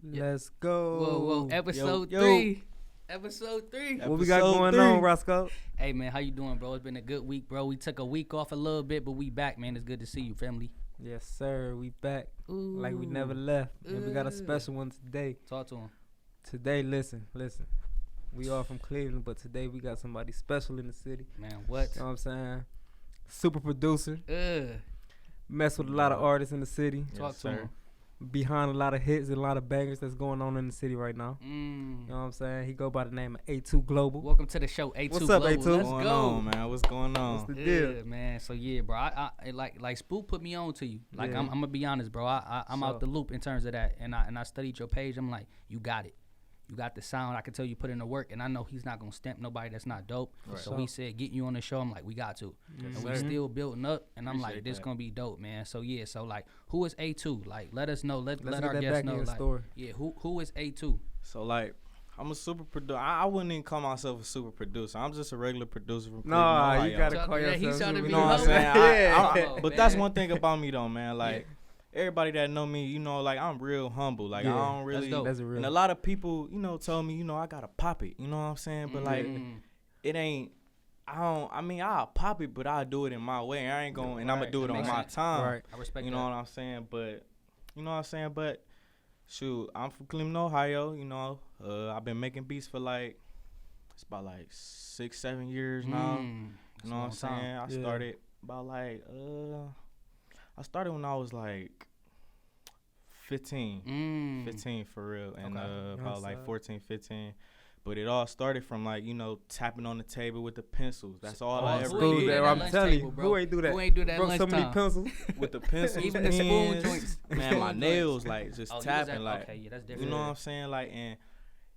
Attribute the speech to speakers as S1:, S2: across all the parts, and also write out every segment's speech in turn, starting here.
S1: Let's go.
S2: Whoa. Episode 3. Episode 3.
S1: What we got going on, Rosco?
S2: Hey, man, how you doing, bro? It's been a good week, bro. We took a week off a little bit, but we back, man. It's good to see you, family.
S1: Yes, sir. We back.
S2: Ooh.
S1: Like we never left. And we got a special one today.
S2: Talk to him.
S1: Today, listen. We all from Cleveland, but today we got somebody special in the city.
S2: Man, what?
S1: You know what I'm saying? Super producer.
S2: Ugh.
S1: Mess with a lot of artists in the city.
S2: Talk to him.
S1: Behind a lot of hits and a lot of bangers that's going on in the city right now. You know what I'm saying? He go by the name of A2 Global.
S2: Welcome to the show, A2
S1: What's
S2: Global.
S1: up, A2?
S2: Let's
S3: What's going
S2: go.
S3: on, man? What's going on?
S1: What's the deal?
S2: Man. So yeah, bro. I like Spook put me on to you. Like
S1: Yeah.
S2: I'm gonna be honest, bro. I'm out the loop in terms of that, and I studied your page. I'm like, you got it. You got the sound. I can tell you put in the work, and I know he's not gonna stamp nobody that's not dope.
S1: Right.
S2: So he said, getting you on the show. I'm like, we got to, and we still building up. And I'm like, this gonna be dope, man. So yeah, so like, who is A2? Like, let us know. Let our guests know. Like,
S1: story.
S2: yeah, who is A2?
S3: So like, I'm a super producer. I wouldn't even call myself a super producer. I'm just a regular producer from
S1: Nah,
S3: Cleveland,
S1: you
S3: Ohio.
S1: gotta call
S2: Yeah,
S1: yourself.
S2: he's trying to
S1: super
S2: be
S3: You know what I'm
S1: producer.
S3: saying?
S2: Oh,
S3: But that's
S2: man.
S3: one thing about me though, man. Like everybody that know me, you know, like I'm real humble. Like I don't really.
S2: dope.
S1: That's a real.
S3: And a lot of people, you know, told me, you know, I gotta pop it. You know what I'm saying? But like, it ain't. I mean, I'll pop it, but I'll do it in my way. I ain't going, and I'm gonna do it
S2: That
S3: on
S2: makes
S3: my
S2: sense.
S3: time.
S1: Right.
S2: I respect
S3: You
S2: that.
S3: know what I'm saying? But you know what I'm saying? But shoot, I'm from Cleveland, Ohio. You know, I've been making beats for like it's about like 6-7 years now. You know what I'm saying? I started about like I started when I was like 15. 15 for real, and about like 14, 15. But it all started from like, you know, tapping on the table with the pencils. That's all I ever
S1: School
S3: did.
S1: there,
S2: At
S1: I'm
S2: lunch
S1: telling you,
S2: table, bro.
S1: who ain't do that?
S2: Who ain't do that
S1: Broke so many
S2: lunchtime?
S1: pencils.
S3: With the pencils,
S2: Even the spoon
S3: pens,
S2: joints.
S3: man, my
S2: Spoon
S3: nails,
S2: joints.
S3: like just
S2: Oh, you was
S3: tapping,
S2: at-
S3: like
S2: okay, yeah, that's
S3: you
S2: different.
S3: know what I'm saying, like, and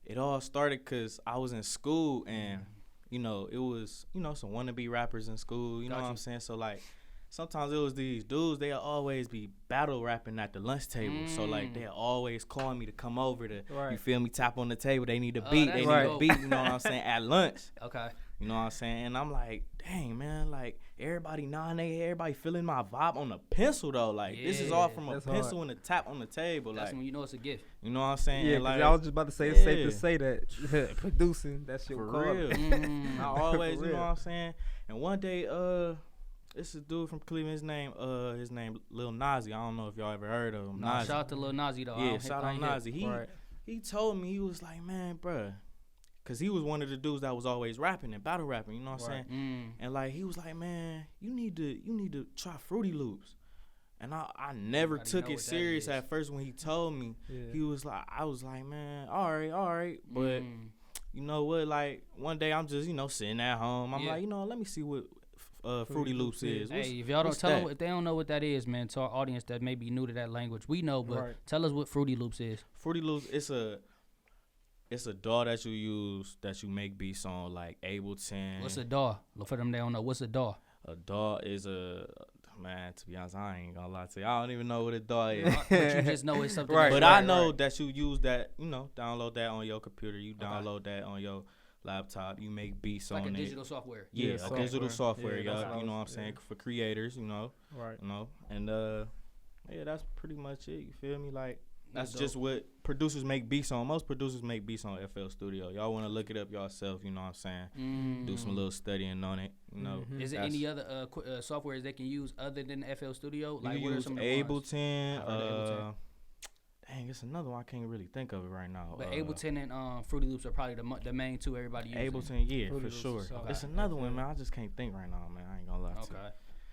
S3: it all started because I was in school and you know it was some wannabe rappers in school, you know what I'm saying, so like sometimes it was these dudes, they'll always be battle rapping at the lunch table, so like they'll always call me to come over to you feel me, tap on the table, they need a beat,
S2: that's
S3: they need a
S2: dope.
S3: beat, you know what I'm saying, at lunch.
S2: Okay.
S3: You know what I'm saying? And I'm like, dang, man, like, everybody everybody feeling my vibe on the pencil, though. Like, this is all from a
S1: That's
S3: pencil
S1: hard.
S3: and a tap on the table.
S2: That's
S3: Like,
S2: when you know it's a gift.
S3: you know what I'm saying?
S1: Yeah, 'cause
S3: like,
S1: I was just about to say it's safe to
S3: yeah.
S1: say that producing that shit
S3: for
S1: was called.
S3: real. I always,
S1: For
S3: you know
S1: real.
S3: what I'm saying? And one day, this is a dude from Cleveland, his name Lil Nazi. I don't know if y'all ever heard of him.
S2: Nah,
S3: Nazi.
S2: shout out to Lil Nazi, though.
S3: Yeah, shout out Nazi.
S1: Right.
S3: He told me, he was like, man, bruh. Because he was one of the dudes that was always rapping and battle rapping, you know what I'm saying? And like he was like, man, you need to try Fruity Loops. And I never
S2: Nobody
S3: took
S2: know
S3: it
S2: what that
S3: serious
S2: is.
S3: at first when he told me.
S1: Yeah.
S3: He was like, I was like, man, all right. But you know what? Like one day I'm just, sitting at home. I'm like, let me see what Fruity Loops is.
S2: Hey, if y'all don't
S3: what's
S2: tell them,
S3: that?
S2: if they don't know what that is, man, to our audience that may be new to that language, we know, but
S1: Right.
S2: tell us what Fruity Loops is.
S3: Fruity Loops, it's a DAW that you use that you make beats on, like Ableton.
S2: What's a DAW? Look, for them, they don't know. What's a DAW?
S3: A DAW is man, to be honest, I ain't gonna lie to you. I don't even know what a DAW is.
S2: But you just know it's something.
S1: Right.
S2: that's
S3: But I
S2: right,
S3: know
S2: right.
S3: that you use that, download that on your computer. You download that on your laptop. You make beats
S2: It's like
S3: on
S2: a
S3: it.
S2: digital software.
S3: Yeah,
S1: Yeah,
S3: a digital
S1: software.
S3: software,
S1: Yeah, that's what I
S3: you know what I'm
S1: was-
S3: saying, for creators,
S1: Right.
S3: And yeah, that's pretty much it. You feel me? Like that's
S2: That's
S3: just what producers make beats on. Most producers make beats on FL Studio. Y'all want to look it up yourself, you know what I'm saying? Do some little studying on it, you know.
S1: Mm-hmm.
S2: Is there
S3: That's-
S2: any other softwares they can use other than FL Studio?
S3: You
S2: Like,
S3: can
S2: what are
S3: use
S2: some of the ones?
S3: Ableton.
S2: I've heard of Ableton.
S3: Dang, it's another one I can't really think of it right now.
S2: But Ableton and Fruity Loops are probably the main two everybody uses.
S3: Ableton, yeah,
S1: Fruity
S3: for
S1: Loops
S3: sure.
S1: is solid.
S3: It's another one, man. I just can't think right now, man. I ain't gonna lie to you.
S2: Okay.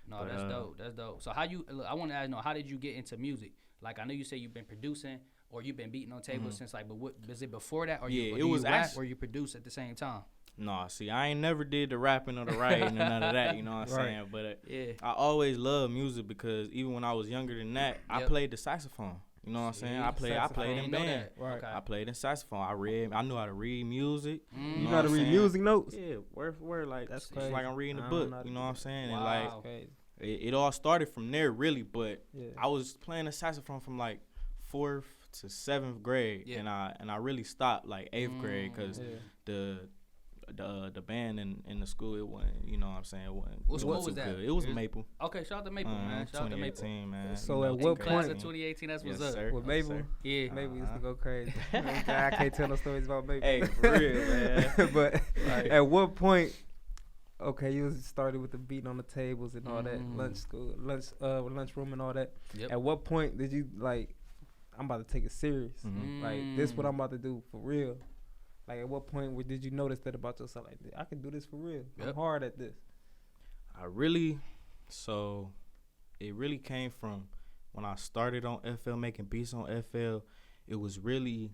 S2: No,
S3: But,
S2: that's dope. That's dope. So I want to ask, how did you get into music? Like, I know you say you've been producing or you've been beating on tables since, like, but what was it before that? Or
S3: Yeah,
S2: or
S3: it
S2: do
S3: was
S2: you rap
S3: actu-
S2: or you produce at the same time?
S3: Nah, see, I ain't never did the rapping or the writing and none of that, you know what I'm
S1: Right.
S3: saying? But
S2: Yeah.
S3: I always loved music because even when I was younger than that, I
S2: Yep.
S3: played the saxophone. You know what I'm saying? I played
S1: saxophone.
S3: in
S2: didn't know
S3: band.
S2: that.
S1: Right.
S2: Okay.
S3: I played in saxophone. I knew how to read music.
S1: You
S3: know
S1: know
S3: what
S1: how to
S3: I'm
S1: read
S3: saying?
S1: music notes?
S3: Yeah, word for word, like
S1: That's
S3: it's
S1: crazy.
S3: like I'm reading a
S1: I don't
S3: book.
S1: know how to
S3: You know
S1: do
S3: what I'm
S1: that.
S3: saying?
S2: Wow.
S3: And like
S1: Crazy.
S3: it all started from there, really. But
S1: Yeah.
S3: I was playing the saxophone from like 4th to 7th grade,
S2: Yeah.
S3: and I really stopped like 8th grade because
S1: Yeah.
S3: the the band in the school, it wasn't, you know what I'm saying, it wasn't.
S2: What school was that?
S3: Good. It was Maple.
S2: Okay, shout out to Maple, man. Shout out to Maple.
S3: 2018, man.
S1: So
S3: you know,
S1: at what
S2: Class
S1: point?
S2: of 2018, that's what's
S3: Yes,
S2: up.
S3: sir.
S1: With
S3: Yes,
S1: Maple?
S3: sir.
S2: Yeah.
S1: Maple used to go crazy. I can't tell no stories about Maple.
S3: Hey, for real, man.
S1: But at what point? Okay, you started with the beating on the tables and all that, lunchroom and all that.
S2: Yep.
S1: At what point did you like? I'm about to take it serious. Like this, what I'm about to do for real. Like at what point did you notice that about yourself? Like I can do this for real. I'm hard at this.
S3: It really came from when I started on FL, making beats on FL. It was really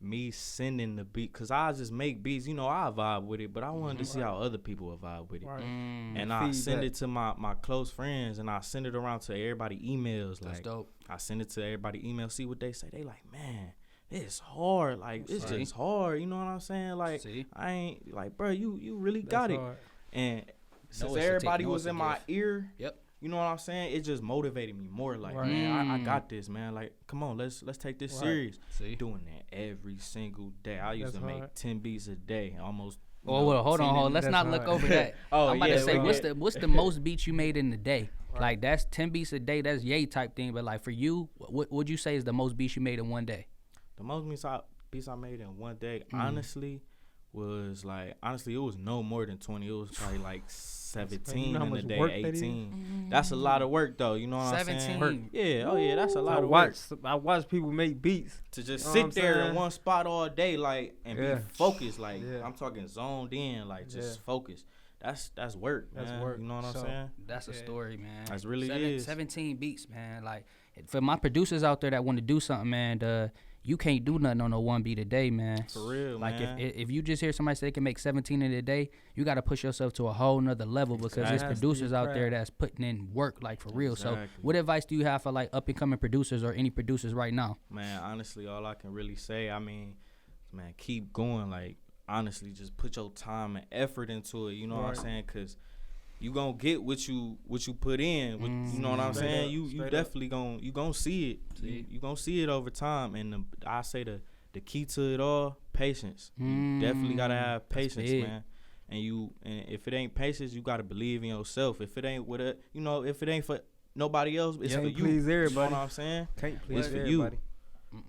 S3: me sending the beat, cause I just make beats, you know, I vibe with it, but I wanted to see how other people would vibe with it.
S1: Right.
S3: And I send it to my close friends, and I send it around to everybody emails.
S2: That's
S3: like
S2: dope.
S3: I send it to everybody emails, see what they say. They like, man, it's hard. Like it's just hard. You know what I'm saying? Like I ain't like, bro, you really got it.
S1: Hard.
S3: And since everybody was in my ear,
S2: yep.
S3: You know what I'm saying? It just motivated me more. Like, man, I got this, man. Like, come on, let's take this serious. Doing that every single day. I used to make 10 beats a day, almost.
S2: Oh, well, hold on. Let's not look over that. I'm about to say, what's the most beats you made in the day? Like, that's 10 beats a day. That's yay type thing. But like for you, what would you say is the most beats you made in one day?
S3: The most beats I made in one day, honestly, was like, it was no more than 20. It was probably like 17 in a day, 18. That's a lot of work though. You know what I'm saying?
S2: 17.
S3: Yeah. Oh yeah, that's a lot of work.
S1: I watch people make beats
S3: to just sit there in one spot all day, like, and be focused. Like I'm talking zoned in, like just focused. That's work.
S1: That's
S3: man.
S1: work.
S3: You know what I'm saying?
S2: That's a story, man.
S3: That's really
S2: 17 beats, man. Like for my producers out there that want to do something, man, you can't do nothing on no one beat a day, man.
S3: For real,
S2: like
S3: man.
S2: if you just hear somebody say they can make 17 in a day, you got to push yourself to a whole nother level because there's producers out there that's putting in work, like for real. So what advice do you have for like up and coming producers or any producers right now?
S3: Man, honestly, all I can really say, I mean, man, keep going. Like, honestly, just put your time and effort into it. You know what I'm saying? Because you gonna get what you put in. You know what I'm saying? You definitely gonna see it. You gonna see it over time. And I say the key to it all, patience. You definitely gotta have patience, man. And if it ain't patience, you gotta believe in yourself. If it ain't if it ain't for nobody else, it's for you.
S1: Please everybody.
S3: You know what I'm saying?
S1: Can't please
S3: it's for
S1: everybody.
S3: You.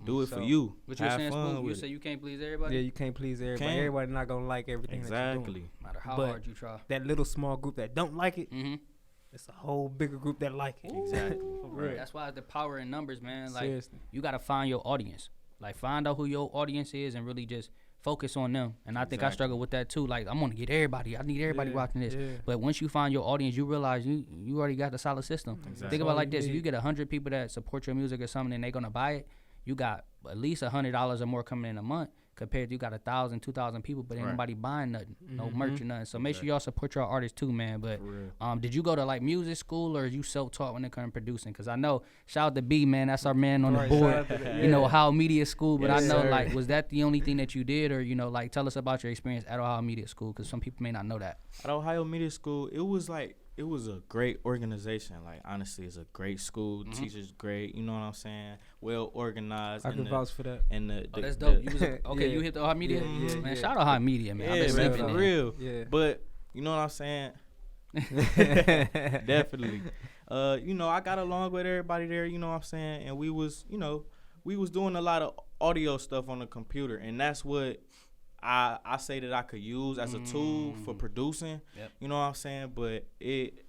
S3: Do it for you.
S2: What you saying, Spook? You say you can't please everybody?
S1: Yeah, you can't please everybody. Everybody not gonna like everything that you're doing.
S2: No matter how hard you try.
S1: That little small group that don't like it, it's a whole bigger group that like it.
S3: Exactly.
S2: Right. That's why the power in numbers, man. Like
S1: Seriously.
S2: You gotta find your audience. Like find out who your audience is and really just focus on them. And I think I struggle with that too. Like I'm gonna get everybody. I need everybody watching this. Yeah. But once you find your audience, you realize you already got the solid system.
S3: Exactly.
S2: Think about it like this: if you get 100 people that support your music or something, and they're gonna buy it, you got at least $100 or more coming in a month. Compared to you got 1,000, 2,000 people, but ain't nobody buying nothing, no merch or nothing. So make sure y'all support your artists too, man. But did you go to like music school or you self-taught when it comes to producing? Because I know, shout out to B, man, that's our man on the board. You know, Ohio Media School. But I know, like, was that the only thing that you did, or like, tell us about your experience at Ohio Media School? Because some people may not know that.
S3: At Ohio Media School, it was a great organization. Like, honestly, it's a great school. Teachers great. You know what I'm saying? Well organized.
S1: I can vouch for that.
S3: And
S2: that's dope. You hit the Ohio Media? Man, shout out Ohio Media, man.
S3: Yeah, man, for real. Yeah. But, you know what I'm saying? Definitely. I got along with everybody there, you know what I'm saying? And we was doing a lot of audio stuff on the computer. And that's what I say that I could use as a tool for producing, you know what I'm saying? But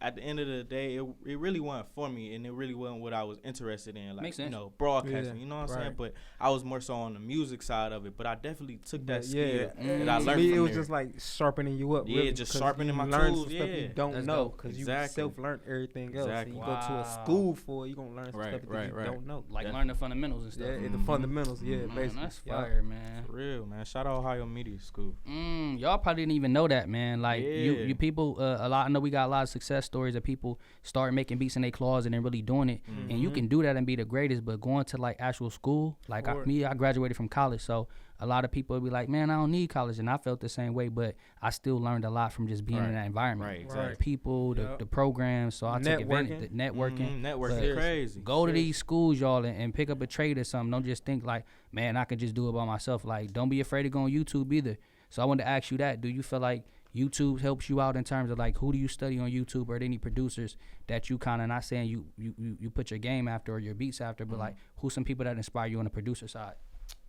S3: at the end of the day, it really wasn't for me, and it really wasn't what I was interested in, like, broadcasting, you know what I'm saying? But I was more so on the music side of it, but I definitely took that skill that I learned from
S1: it was just like sharpening you up, really,
S3: just sharpening my
S1: learn
S3: tools,
S1: stuff you don't know, because you self-learned everything else. And you go to a school for it, you gonna learn stuff that you don't know.
S2: Like learn the fundamentals and stuff.
S1: Yeah, the fundamentals, basically.
S2: That's fire, man.
S3: For real, man. Shout out Ohio Media School.
S2: Y'all probably didn't even know that, man. Like you people, I know we got a lot of success stories of people start making beats in their closet and really doing it, and you can do that and be the greatest. But going to like actual school, like I graduated from college, so a lot of people would be like, man, I don't need college, and I felt the same way. But I still learned a lot from just being in that environment.
S3: Right, exactly.
S2: The people, the programs. So I took advantage. The networking,
S3: networking is crazy.
S2: Go to these schools, y'all, and pick up a trade or something. Don't just think like, man, I can just do it by myself. Like, don't be afraid to go on YouTube either. So I wanted to ask you that. Do you feel like YouTube helps you out in terms of like who do you study on YouTube, or any producers that you kind of, not saying you put your game after or your beats after, but like who's some people that inspire you on the producer side?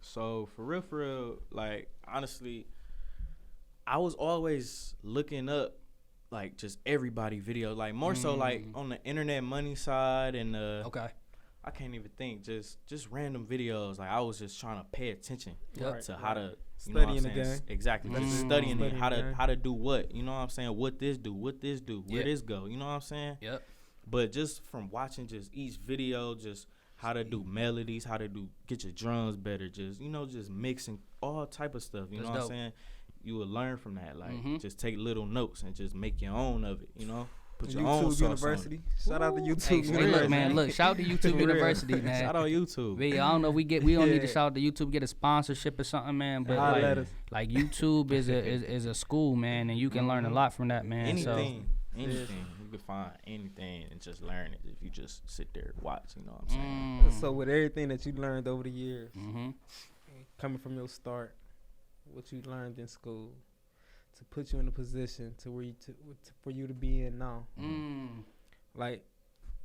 S3: So for real, like honestly, I was always looking up like just everybody video, like more so like on the internet money side and
S2: Okay.
S3: I can't even think, just random videos. Like I was just trying to pay attention to how to
S1: studying the game.
S3: Exactly, just studying it, how to do what, you know what I'm saying, what this do, where this go, you know what I'm saying.
S2: Yep.
S3: But just from watching just each video, just how to do melodies, how to get your drums better, just just mixing all type of stuff, you know what I'm saying. You will learn from that, like just take little notes and just make your own of it, Put your own
S1: YouTube University. Shout out to YouTube University.
S2: Look, man, look, shout out to YouTube University, man.
S3: Shout out YouTube.
S2: I don't know, we don't need to shout out to YouTube, get a sponsorship or something, man. But like YouTube is a school, man, and you can learn a lot from that, man.
S3: Anything. You can find anything and just learn it if you just sit there and watch, you know what I'm saying?
S1: So with everything that you learned over the years, coming from your start, what you learned in school, to put you in a position to where for you to be in now. Like,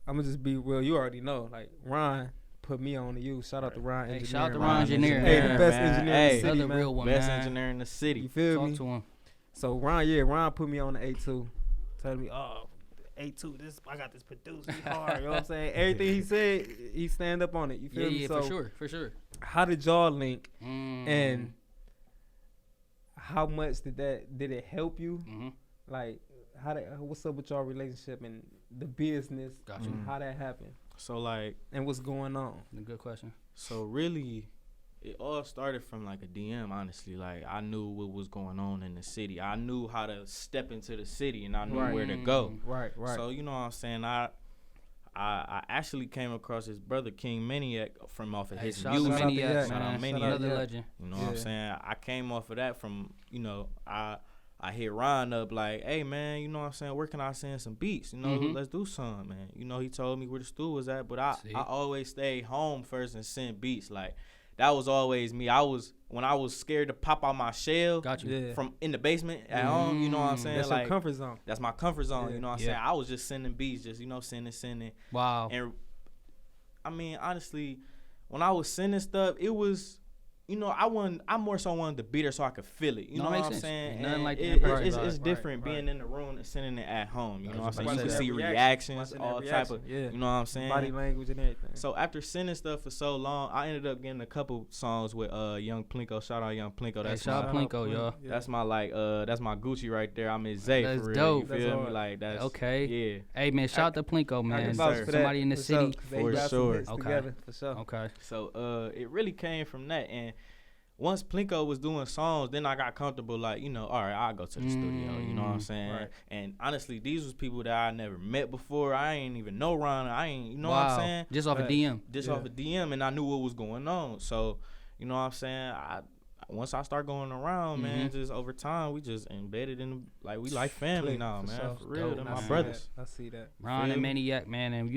S1: I'm gonna just be real. You already know. Like, Ron put me on to you. Shout out to Ron Engineer.
S2: Shout out to Ron Engineer.
S1: Hey, the best engineer in the city,
S2: another real one,
S3: best
S2: man.
S3: engineer in the city.
S1: You feel me?
S2: Talk to him.
S1: So Ron put me on the A2, telling me, oh, A2, I got this produced hard. You know what I'm saying? Everything he said, he stand up on it. You feel me?
S2: Yeah,
S1: So
S2: for sure.
S1: how did y'all link, and how much did it help you? Like, what's up with y'all relationship and the business?
S2: Got you.
S1: And how that happened?
S3: So like,
S1: and what's going on?
S2: A good question.
S3: So really, it all started from like a DM. Honestly, like I knew what was going on in the city. I knew how to step into the city, and I knew where to go.
S1: Right.
S3: So you know what I'm saying. I actually came across his brother King Maniac from off of his music.
S2: Shout out
S3: Maniac.
S2: Another legend.
S3: You know what I'm saying? I came off of that from, I hit Ron up like, hey man, you know what I'm saying, where can I send some beats? Let's do something, man. He told me where the studio was at, but I always stayed home first and send beats. Like that was always me. When I was scared to pop out my shell from in the basement at home, you know what I'm saying?
S1: That's
S3: like,
S1: your comfort zone.
S3: That's my comfort zone, you know what I'm saying? I was just sending beats, just, sending.
S2: Wow.
S3: And I mean, honestly, when I was sending stuff, it was, I more so wanted the beater so I could feel it. You know what I'm saying?
S2: Nothing like
S3: it's different being in the room and sending it at home. You know what I'm saying? You can see reactions, all type of, you know what I'm saying?
S1: Body language and everything.
S3: So after sending stuff for so long, I ended up getting a couple songs with Young Plinko. Shout out Young Plinko. That's
S2: shout out Plinko, y'all.
S3: That's my that's my Gucci right there. I'm his Zay
S2: that's
S3: for real.
S2: Dope.
S3: You feel me? Like that's
S2: okay.
S3: Yeah.
S2: Hey man, shout out to Plinko, man. Somebody in the city.
S3: For sure.
S2: Okay.
S1: For sure.
S2: Okay.
S3: So it really came from that. And once Plinko was doing songs, then I got comfortable, like, all right, I'll go to the studio, you know what I'm saying? Right. And honestly, these was people that I never met before. I ain't even know Ron. I ain't, you know what I'm saying?
S2: Just off a DM.
S3: Just off a DM, and I knew what was going on. So, you know what I'm saying? Once I start going around, man, just over time, we just embedded in, like, we like family now, man.
S1: Sure.
S3: For real, they're my
S1: see
S3: brothers.
S1: That. I see that.
S2: Ron and Maniac, man, and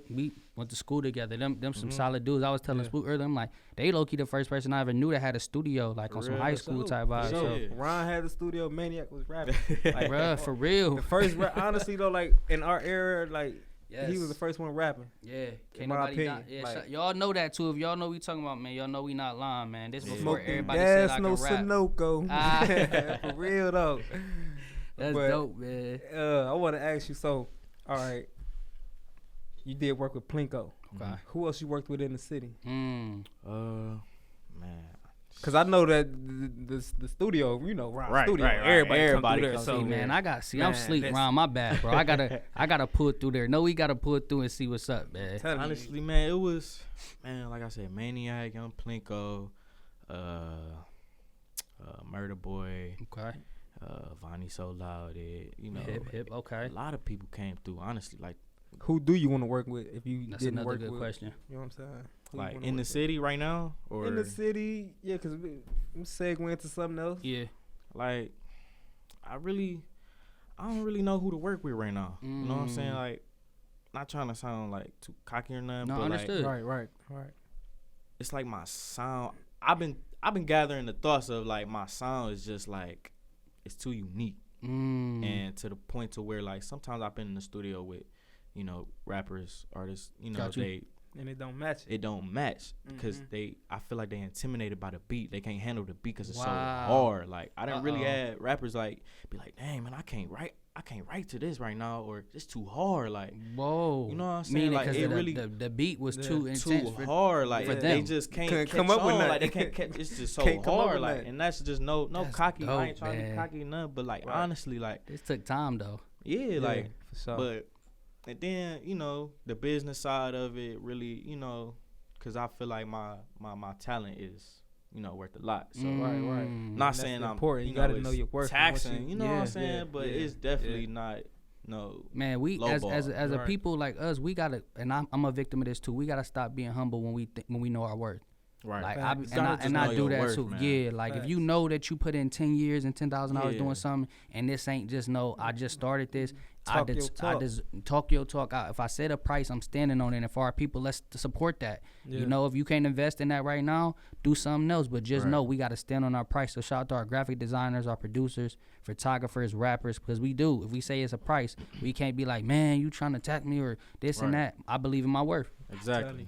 S2: we went to school together. Them some solid dudes. I was telling Spook earlier, I'm like, they low-key the first person I ever knew that had a studio, like on some high school type vibe. So
S1: Ron had the studio, Maniac was rapping. Like,
S2: bruh, for real.
S1: The first honestly though, like in our era, like he was the first one rapping.
S2: Yeah, can't nobody y'all know that too. If y'all know we talking about, man, y'all know we not lying, man. This before everybody said I can rap.
S1: Sunoco. For real though.
S2: That's dope, man.
S1: I want to ask you. So, all right, you did work with Plinko.
S2: Okay.
S1: Who else you worked with in the city?
S3: Man.
S1: Cause I know that the studio, Ron studio, everybody come through there. So
S2: man, I'm sleep, Ron. My bad, bro. I gotta pull through there. No, we gotta pull through and see what's up, man.
S3: Honestly, man, it was, like I said, Maniac, Young Plinko, Murder Boy,
S2: okay,
S3: Vonnie So Loud,
S2: hip, okay.
S3: A lot of people came through. Honestly, like.
S1: Who do you want to work with if you
S2: That's
S1: didn't
S2: another
S1: work
S2: good
S1: with?
S2: question.
S1: You know what I'm saying?
S3: Like in the city right now, or
S1: in the city, yeah, because I'm segueing into something else.
S2: Yeah,
S3: like I don't really know who to work with right now. You know what I'm saying? Like, not trying to sound like too cocky or nothing.
S2: No,
S3: but
S2: understood.
S1: Like, right.
S3: It's like my sound. I've been gathering the thoughts of like my sound is just like it's too unique, and to the point to where like sometimes I've been in the studio with, you know, rappers, artists, you know,
S1: and it don't match.
S3: It don't match because I feel like they intimidated by the beat. They can't handle the beat because it's so hard. Like I didn't really had rappers like be like, dang man, I can't write to this right now, or it's too hard. Like,
S2: whoa,
S3: you know what I'm saying? Like it really
S2: the beat was too intense,
S3: too hard. Like they just can't come up with that. Like they can't catch. It's just so hard. Like, and that's just no cocky. Dope, I ain't trying to be cocky nothing, but like honestly, like
S2: this took time though.
S3: Yeah, like for sure. But and then you know the business side of it really, you know, because I feel like my talent is, you know, worth a lot. So
S1: right.
S3: Not saying I'm
S1: important. You gotta know your worth.
S3: Taxing, you know what I'm saying? But it's definitely not. No,
S2: man. We as a people like us, we gotta, and I'm a victim of this too. We gotta stop being humble when we know our worth.
S3: Right.
S2: Like I do that too. Man. Yeah. Like if you know that you put in 10 years and $10,000 doing something, and this ain't just I just started this. I just talk your talk. If I set a price, I'm standing on it. And for our people, let's support that. Yeah. You know, if you can't invest in that right now, do something else. But just know we got to stand on our price. So shout out to our graphic designers, our producers, photographers, rappers, because we do. If we say it's a price, we can't be like, man, you trying to attack me or this and that. I believe in my worth.
S3: Exactly.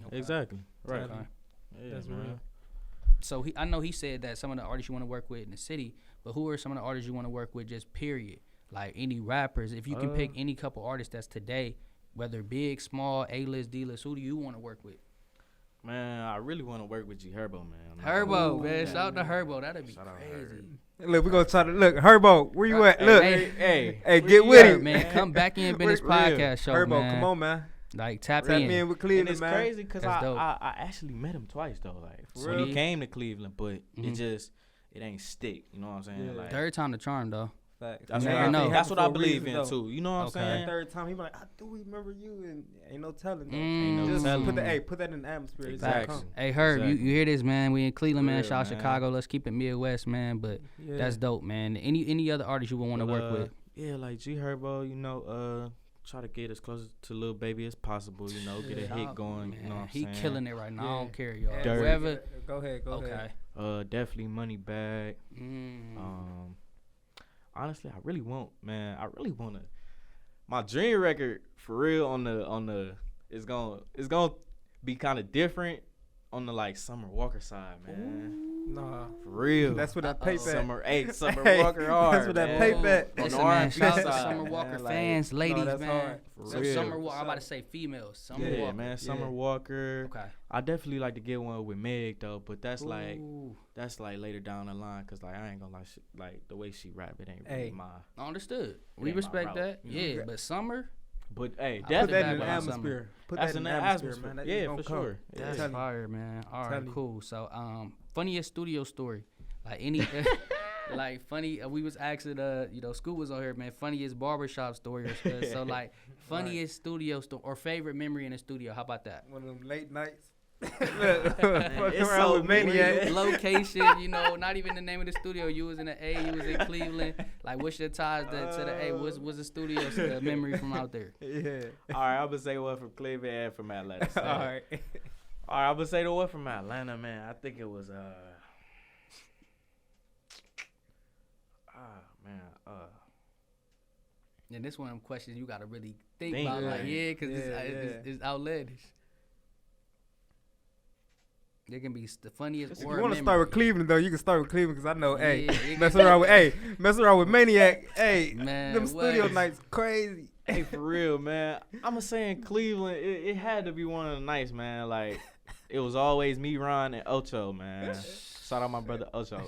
S3: Right.
S1: Yeah, that's real.
S2: So I know he said that some of the artists you want to work with in the city, but who are some of the artists you want to work with just period? Like any rappers, if you can pick any couple artists that's today, whether big, small, A-list, D-list, who do you want to work with?
S3: Man, I really want to work with G Herbo, man.
S2: Herbo, man. Shout out to Herbo. That'd be crazy.
S1: Look, we're going to try to look. Herbo, where you at? Look. Hey, get with it.
S2: Man, come back in Business Podcast Show,
S1: Herbo,
S2: man.
S1: Come on, man.
S2: Like, tap in
S1: with Cleveland,
S3: and it's
S1: man.
S3: crazy because I actually met him twice, though. Like, when he came to Cleveland, but it ain't stick. You know what I'm saying?
S2: Yeah.
S3: Like,
S2: third time the charm, though.
S3: That's what I believe in too. You know what I'm saying?
S1: Third time, he be like, I do remember you, and ain't no telling. Put that in the atmosphere.
S2: Exactly. Hey, Herb, you hear this, man? We in Cleveland, man. Shout out Chicago. Let's keep it Midwest, man. But that's dope, man. Any other artists you would want to work with?
S3: Yeah, like G Herbo. You know, try to get as close to Lil Baby as possible. You know, get a hit going.
S2: Man,
S3: you know what I'm saying?
S2: He killing it right now. I don't care, y'all.
S3: Whoever.
S1: Go ahead.
S3: Definitely Money Bag. Honestly, I really want to. My dream record for real on the it's gonna be kind of different on the like Summer Walker side, man.
S1: Ooh, nah,
S3: for real.
S1: That's what that paper.
S3: Summer Walker hard.
S1: That's what that paper.
S2: Listen, man, shout out to Summer Walker fans, ladies,
S1: that's
S2: man.
S1: Hard.
S2: So Summer Walker, I'm about to say females. Summer Walker.
S3: Man, Summer Walker.
S2: Okay.
S3: I definitely like to get one with Meg though, but that's like later down the line, cause like I ain't gonna lie, like the way she rap, it ain't really my.
S2: Understood. We respect that. Yeah, but Summer.
S3: But hey,
S1: put that in the atmosphere. Put that in the atmosphere, man.
S3: Yeah, for sure.
S2: That's fire, man. All right, cool. So, funniest studio story, like any, like funny. We was asking, Scoop was on here, man. Funniest barbershop story, or so like funniest studio story or favorite memory in the studio. How about that?
S1: One of them late nights.
S2: It's so maniac. Location, not even the name of the studio. You was in the A, you was in Cleveland. Like, what's your ties to the A? What's the studio memory from out there?
S3: Yeah. All right, I'm gonna say one from Cleveland and from Atlanta. So.
S1: All right,
S3: I'm gonna say the one from Atlanta, man. I think it was
S2: And this one of them questions you gotta really think about, like, because it's outlandish. They can be the funniest.
S1: If you want to start with Cleveland, though, you can start with Cleveland because I know, messing around with Maniac, man, them studio nights crazy.
S3: Hey, for real, man. I'm saying Cleveland, it had to be one of the nights, man. Like, it was always me, Ron, and Ocho, man. Shout out my brother Ocho.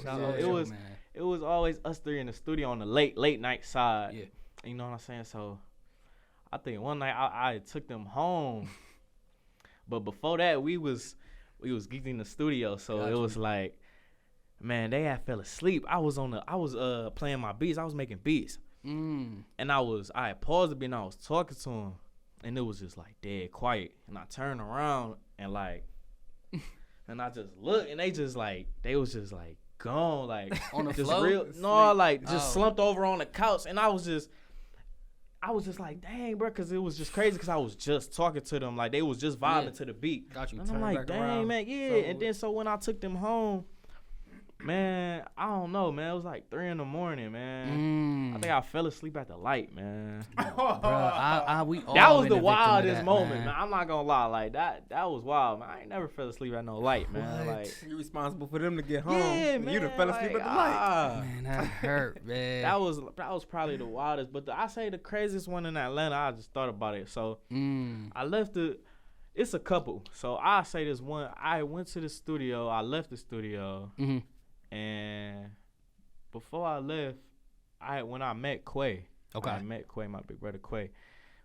S3: It was always us three in the studio on the late night side. Yeah. You know what I'm saying? So, I think one night I took them home, but before that we was geeking in the studio, so it was like, man, they had fell asleep. I was playing my beats. I was making beats, and I had paused a bit and I was talking to him, and it was just like dead quiet. And I turned around and like, and I just looked, and they was just like gone, like
S2: on the
S3: just
S2: floor.
S3: Slumped over on the couch, and I was just like, dang, bro, because it was just crazy because I was just talking to them. Like, they was just vibing to the beat.
S2: Got you.
S3: And I'm like, dang, man, yeah. So, and then so when I took them home, Man, I don't know, man. It was like 3 a.m, man. I think I fell asleep at the light, man.
S2: Bro, we all
S3: that was
S2: been
S3: the
S2: a victim of
S3: wildest
S2: that,
S3: moment, man. I'm not gonna lie, like that was wild, man. I ain't never fell asleep at no light, man.
S1: What?
S3: Like
S1: You responsible for them to get home.
S3: yeah, man.
S1: You done fell asleep
S3: like,
S1: at the light.
S2: Man, that hurt, man.
S3: That was probably the wildest, but I say the craziest one in Atlanta. I just thought about it, so I left It's a couple. So I say this one. I went to the studio. I left the studio, and before I left, when I met Quay.
S2: Okay.
S3: I met Quay, my big brother Quay.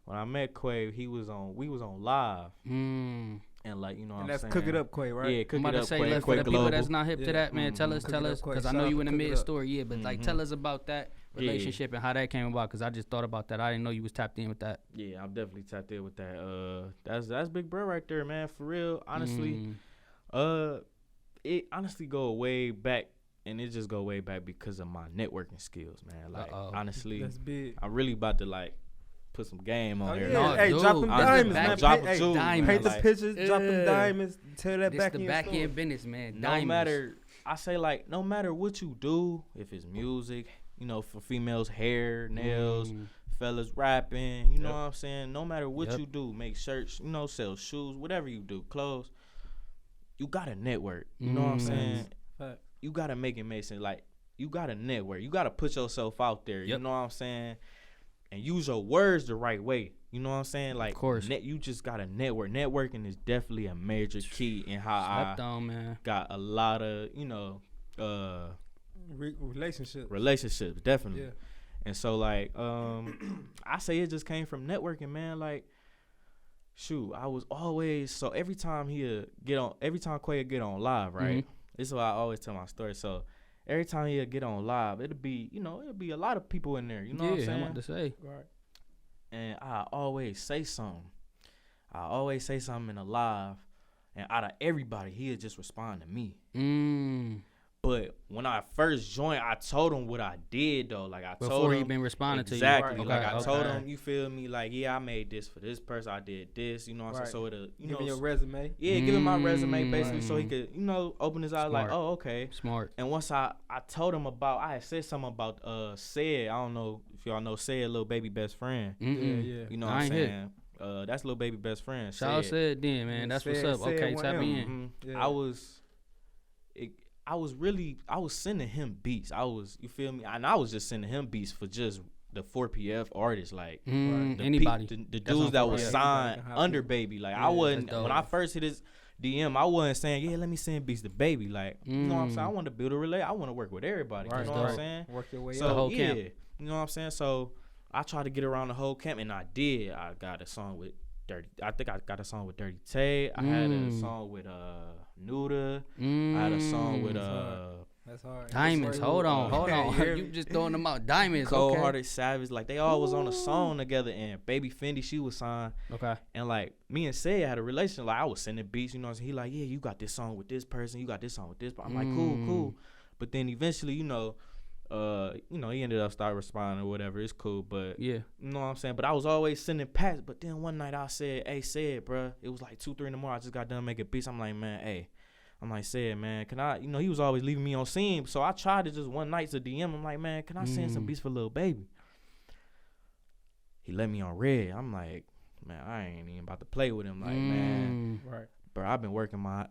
S3: When I met Quay, we was on live, and like you know,
S1: And
S3: what I'm
S1: that's
S3: saying,
S1: Cook It Up, Quay, right?
S3: Yeah, Cook
S2: I'm
S3: It
S2: about to
S3: Up,
S2: say,
S3: Quay,
S2: look, for
S3: Quay
S2: the people
S3: Global.
S2: that's not hip to that, man, tell us,
S1: Cook It Up, Quay.
S2: because I
S1: Shout
S2: know
S1: out
S2: you
S1: to
S2: in the
S1: Cook It
S2: mid
S1: Up.
S2: story, yeah, but like tell us about that relationship and how that came about, because I just thought about that. I didn't know you was tapped in with that.
S3: Yeah, I'm definitely tapped in with that. That's Big Bro right there, man. For real, honestly, it honestly go way back, and it just go way back because of my networking skills, man. Like honestly,
S1: That's big.
S3: I'm really about to like put some game on here.
S1: Yeah.
S2: No,
S1: Hey,
S2: dude,
S1: drop them
S2: I'm just
S1: diamonds,
S2: back-
S1: man.
S3: Drop
S1: Hey,
S3: them jewels,
S2: diamonds.
S1: Paint the
S3: like,
S1: pictures, drop them
S2: Yeah.
S1: diamonds. Tell that
S2: This
S1: back
S2: the
S1: in
S2: back
S1: store.
S2: end business, man.
S3: No
S2: Diamonds.
S3: matter, I say like, no matter what you do, if it's music, you know, for females, hair, nails, fellas rapping, you know what I'm saying? No matter what you do, make shirts, you know, sell shoes, whatever you do, clothes, you gotta network. You know what I'm saying?
S1: Fact.
S3: You gotta make it make sense. Like, you gotta network. You gotta put yourself out there. You know what I'm saying? And use your words the right way. You know what I'm saying? Like,
S2: of course.
S3: You just gotta network. Networking is definitely a major key in how
S2: Slept on, man.
S3: got a lot of, you know, relationships, definitely.
S1: Yeah.
S3: And so like, I say it just came from networking, man. Like, shoot, I was always, so every time Quay would get on live, right? This is what I always tell my story. So every time he'd get on live, it'd be a lot of people in there. You know what I'm saying?
S2: I'm about to say.
S1: Right.
S3: And I always say something. In the live, and out of everybody, he'd just respond to me. But when I first joined, I told him what I did though. Like I told him
S2: before he been responding to you.
S3: exactly.
S2: Okay,
S3: Like I told him, you feel me? Like I made this for this person. I did this. You know what I'm saying? So it'll
S1: Give me your resume.
S3: Yeah, give him my resume basically, so he could open his eyes. Like, oh, okay,
S2: smart.
S3: And once I told him about, I had said something about Said. I don't know if y'all know Said, Little Baby best friend.
S1: Yeah.
S3: You know what I'm saying? That's Little Baby best friend.
S2: Shout out Said then, man. That's what's up. Okay, tap me in.
S1: Yeah.
S3: I was sending him beats. You feel me? And I was just sending him beats for just the 4PF artists, like
S2: anybody.
S3: The dudes that was signed under Baby. Like I wasn't, when I first hit his DM, I wasn't saying, yeah, let me send beats to Baby. Like, you know what I'm saying? I want to build a relation. I want to work with everybody. You know what I'm saying?
S1: Work your way
S3: so,
S2: the whole
S3: yeah,
S2: camp.
S3: you know what I'm saying? So I tried to get around the whole camp, and I did. I got a song with Dirty Tay. I had a song with Nuda. I had a song with
S1: That's hard.
S2: Diamonds. Hold on. You just throwing them out. Diamonds.
S3: Cold Hearted Savage. Like they all was on a song together, and Baby Fendi, she was signed.
S2: Okay.
S3: And like me and Say had a relation. Like I was sending beats, you know what I'm saying? He like, yeah, you got this song with this person, you got this song with this. I'm like, cool. But then eventually, he ended up start responding or whatever. It's cool, but
S2: yeah,
S3: you know what I'm saying? But I was always sending packs. But then one night I said, hey, Said, bruh, it was like 2-3 in the morning. I just got done making beats. I'm like, man, hey. I'm like, Said, man, can I, he was always leaving me on scene. So I tried to just one night to DM. I'm like, man, can I send some beats for Lil Baby? He let me on red. I'm like, man, I ain't even about to play with him. Like, man,
S1: right.
S3: Bro, I've been working my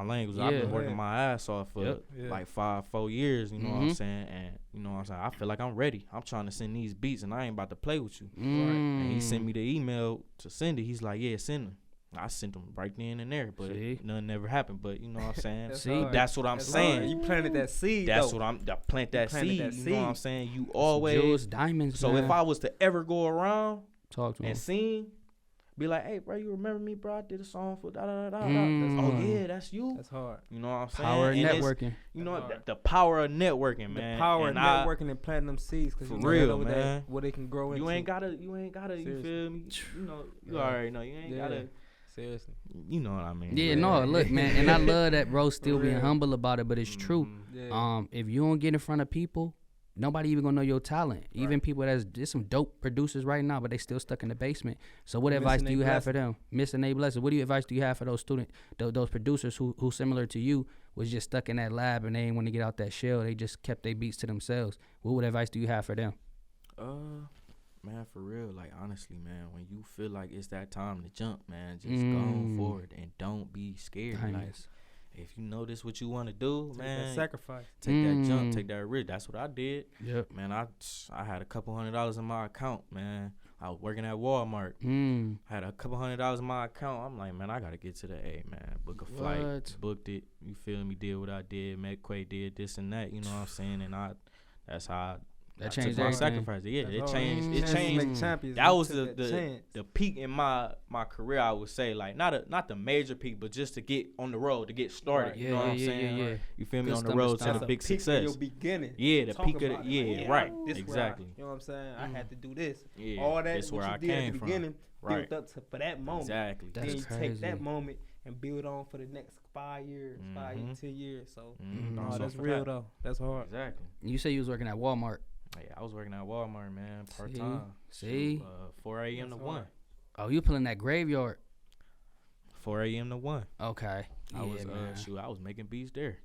S3: language. I've been working my ass off for like 4 years, you know what I'm saying? And you know what I'm saying? I feel like I'm ready. I'm trying to send these beats and I ain't about to play with you. And he sent me the email to send it. He's like, yeah, send them. I sent them right then and there, but nothing never happened. But you know what I'm saying? That's what I'm saying.
S1: Hard. You planted that seed.
S3: That's
S1: though.
S3: what I'm. Plant that seed. You know what I'm saying? You always
S2: Jewels, diamonds.
S3: So
S2: man.
S3: if I was to ever go around
S2: talk to him
S3: and sing, be like, hey, bro, you remember me, bro? I did a song for da da da da. Oh yeah, that's you.
S1: That's hard.
S3: You know what I'm saying?
S2: Power of networking.
S3: You know the power of networking, man.
S1: The power of networking and planting them seeds, because
S3: for real, man.
S1: What they can grow into.
S3: You ain't gotta. You feel me? You know, you already know. You ain't gotta.
S1: Seriously.
S3: You know what I mean?
S2: Yeah, no, look, man, and I love that bro still being humble about it, but it's true.
S1: Yeah.
S2: If you don't get in front of people, nobody even gonna know your talent. Right. Even people there's some dope producers right now, but they still stuck in the basement. So what advice do you have for them? Missing their blessing. What advice do you have for those those producers who similar to you was just stuck in that lab and they didn't want to get out that shell? They just kept their beats to themselves. What advice do you have for them?
S3: Man, for real, like honestly, man, when you feel like it's that time to jump, man, just go forward and don't be scared. Like, if you know this what you want to do, take man,
S1: that sacrifice.
S3: Take that jump, take that risk. That's what I did.
S2: Yep.
S3: Man, I had a couple $100s in my account, man. I was working at Walmart. I had a couple $100s in my account. I'm like, man, I got to get to the A, man. Book a flight. Booked it. You feel me? Did what I did. Quay did this and that. You know what I'm saying? And that's how
S2: that changed
S3: my
S2: everything.
S3: sacrifice. Yeah, it changed. It changed. That was the peak in my career, I would say. Like not the major peak, but just to get on the road, to get started.
S2: Right.
S3: You know what I'm saying?
S2: Yeah.
S3: You feel me? On the road to the big success.
S1: Your beginning.
S3: Yeah, the peak of the right. Exactly.
S1: You know what I'm saying? I had to do this.
S3: Yeah,
S1: all that
S3: that's where I
S1: did
S3: came
S1: at the beginning
S3: from. Right.
S1: Built up for that moment.
S3: Exactly.
S2: That's
S1: then you
S2: crazy.
S1: take that moment and build on for the next 5 years, 10 years. So, that's real though. That's hard.
S3: Exactly.
S2: You say you was working at Walmart.
S3: Yeah, I was working at Walmart, man, part time.
S2: See?
S3: 4 a.m. to 1.
S2: Oh, you pulling that graveyard?
S3: 4 a.m. to 1.
S2: Okay.
S3: I was making beats there.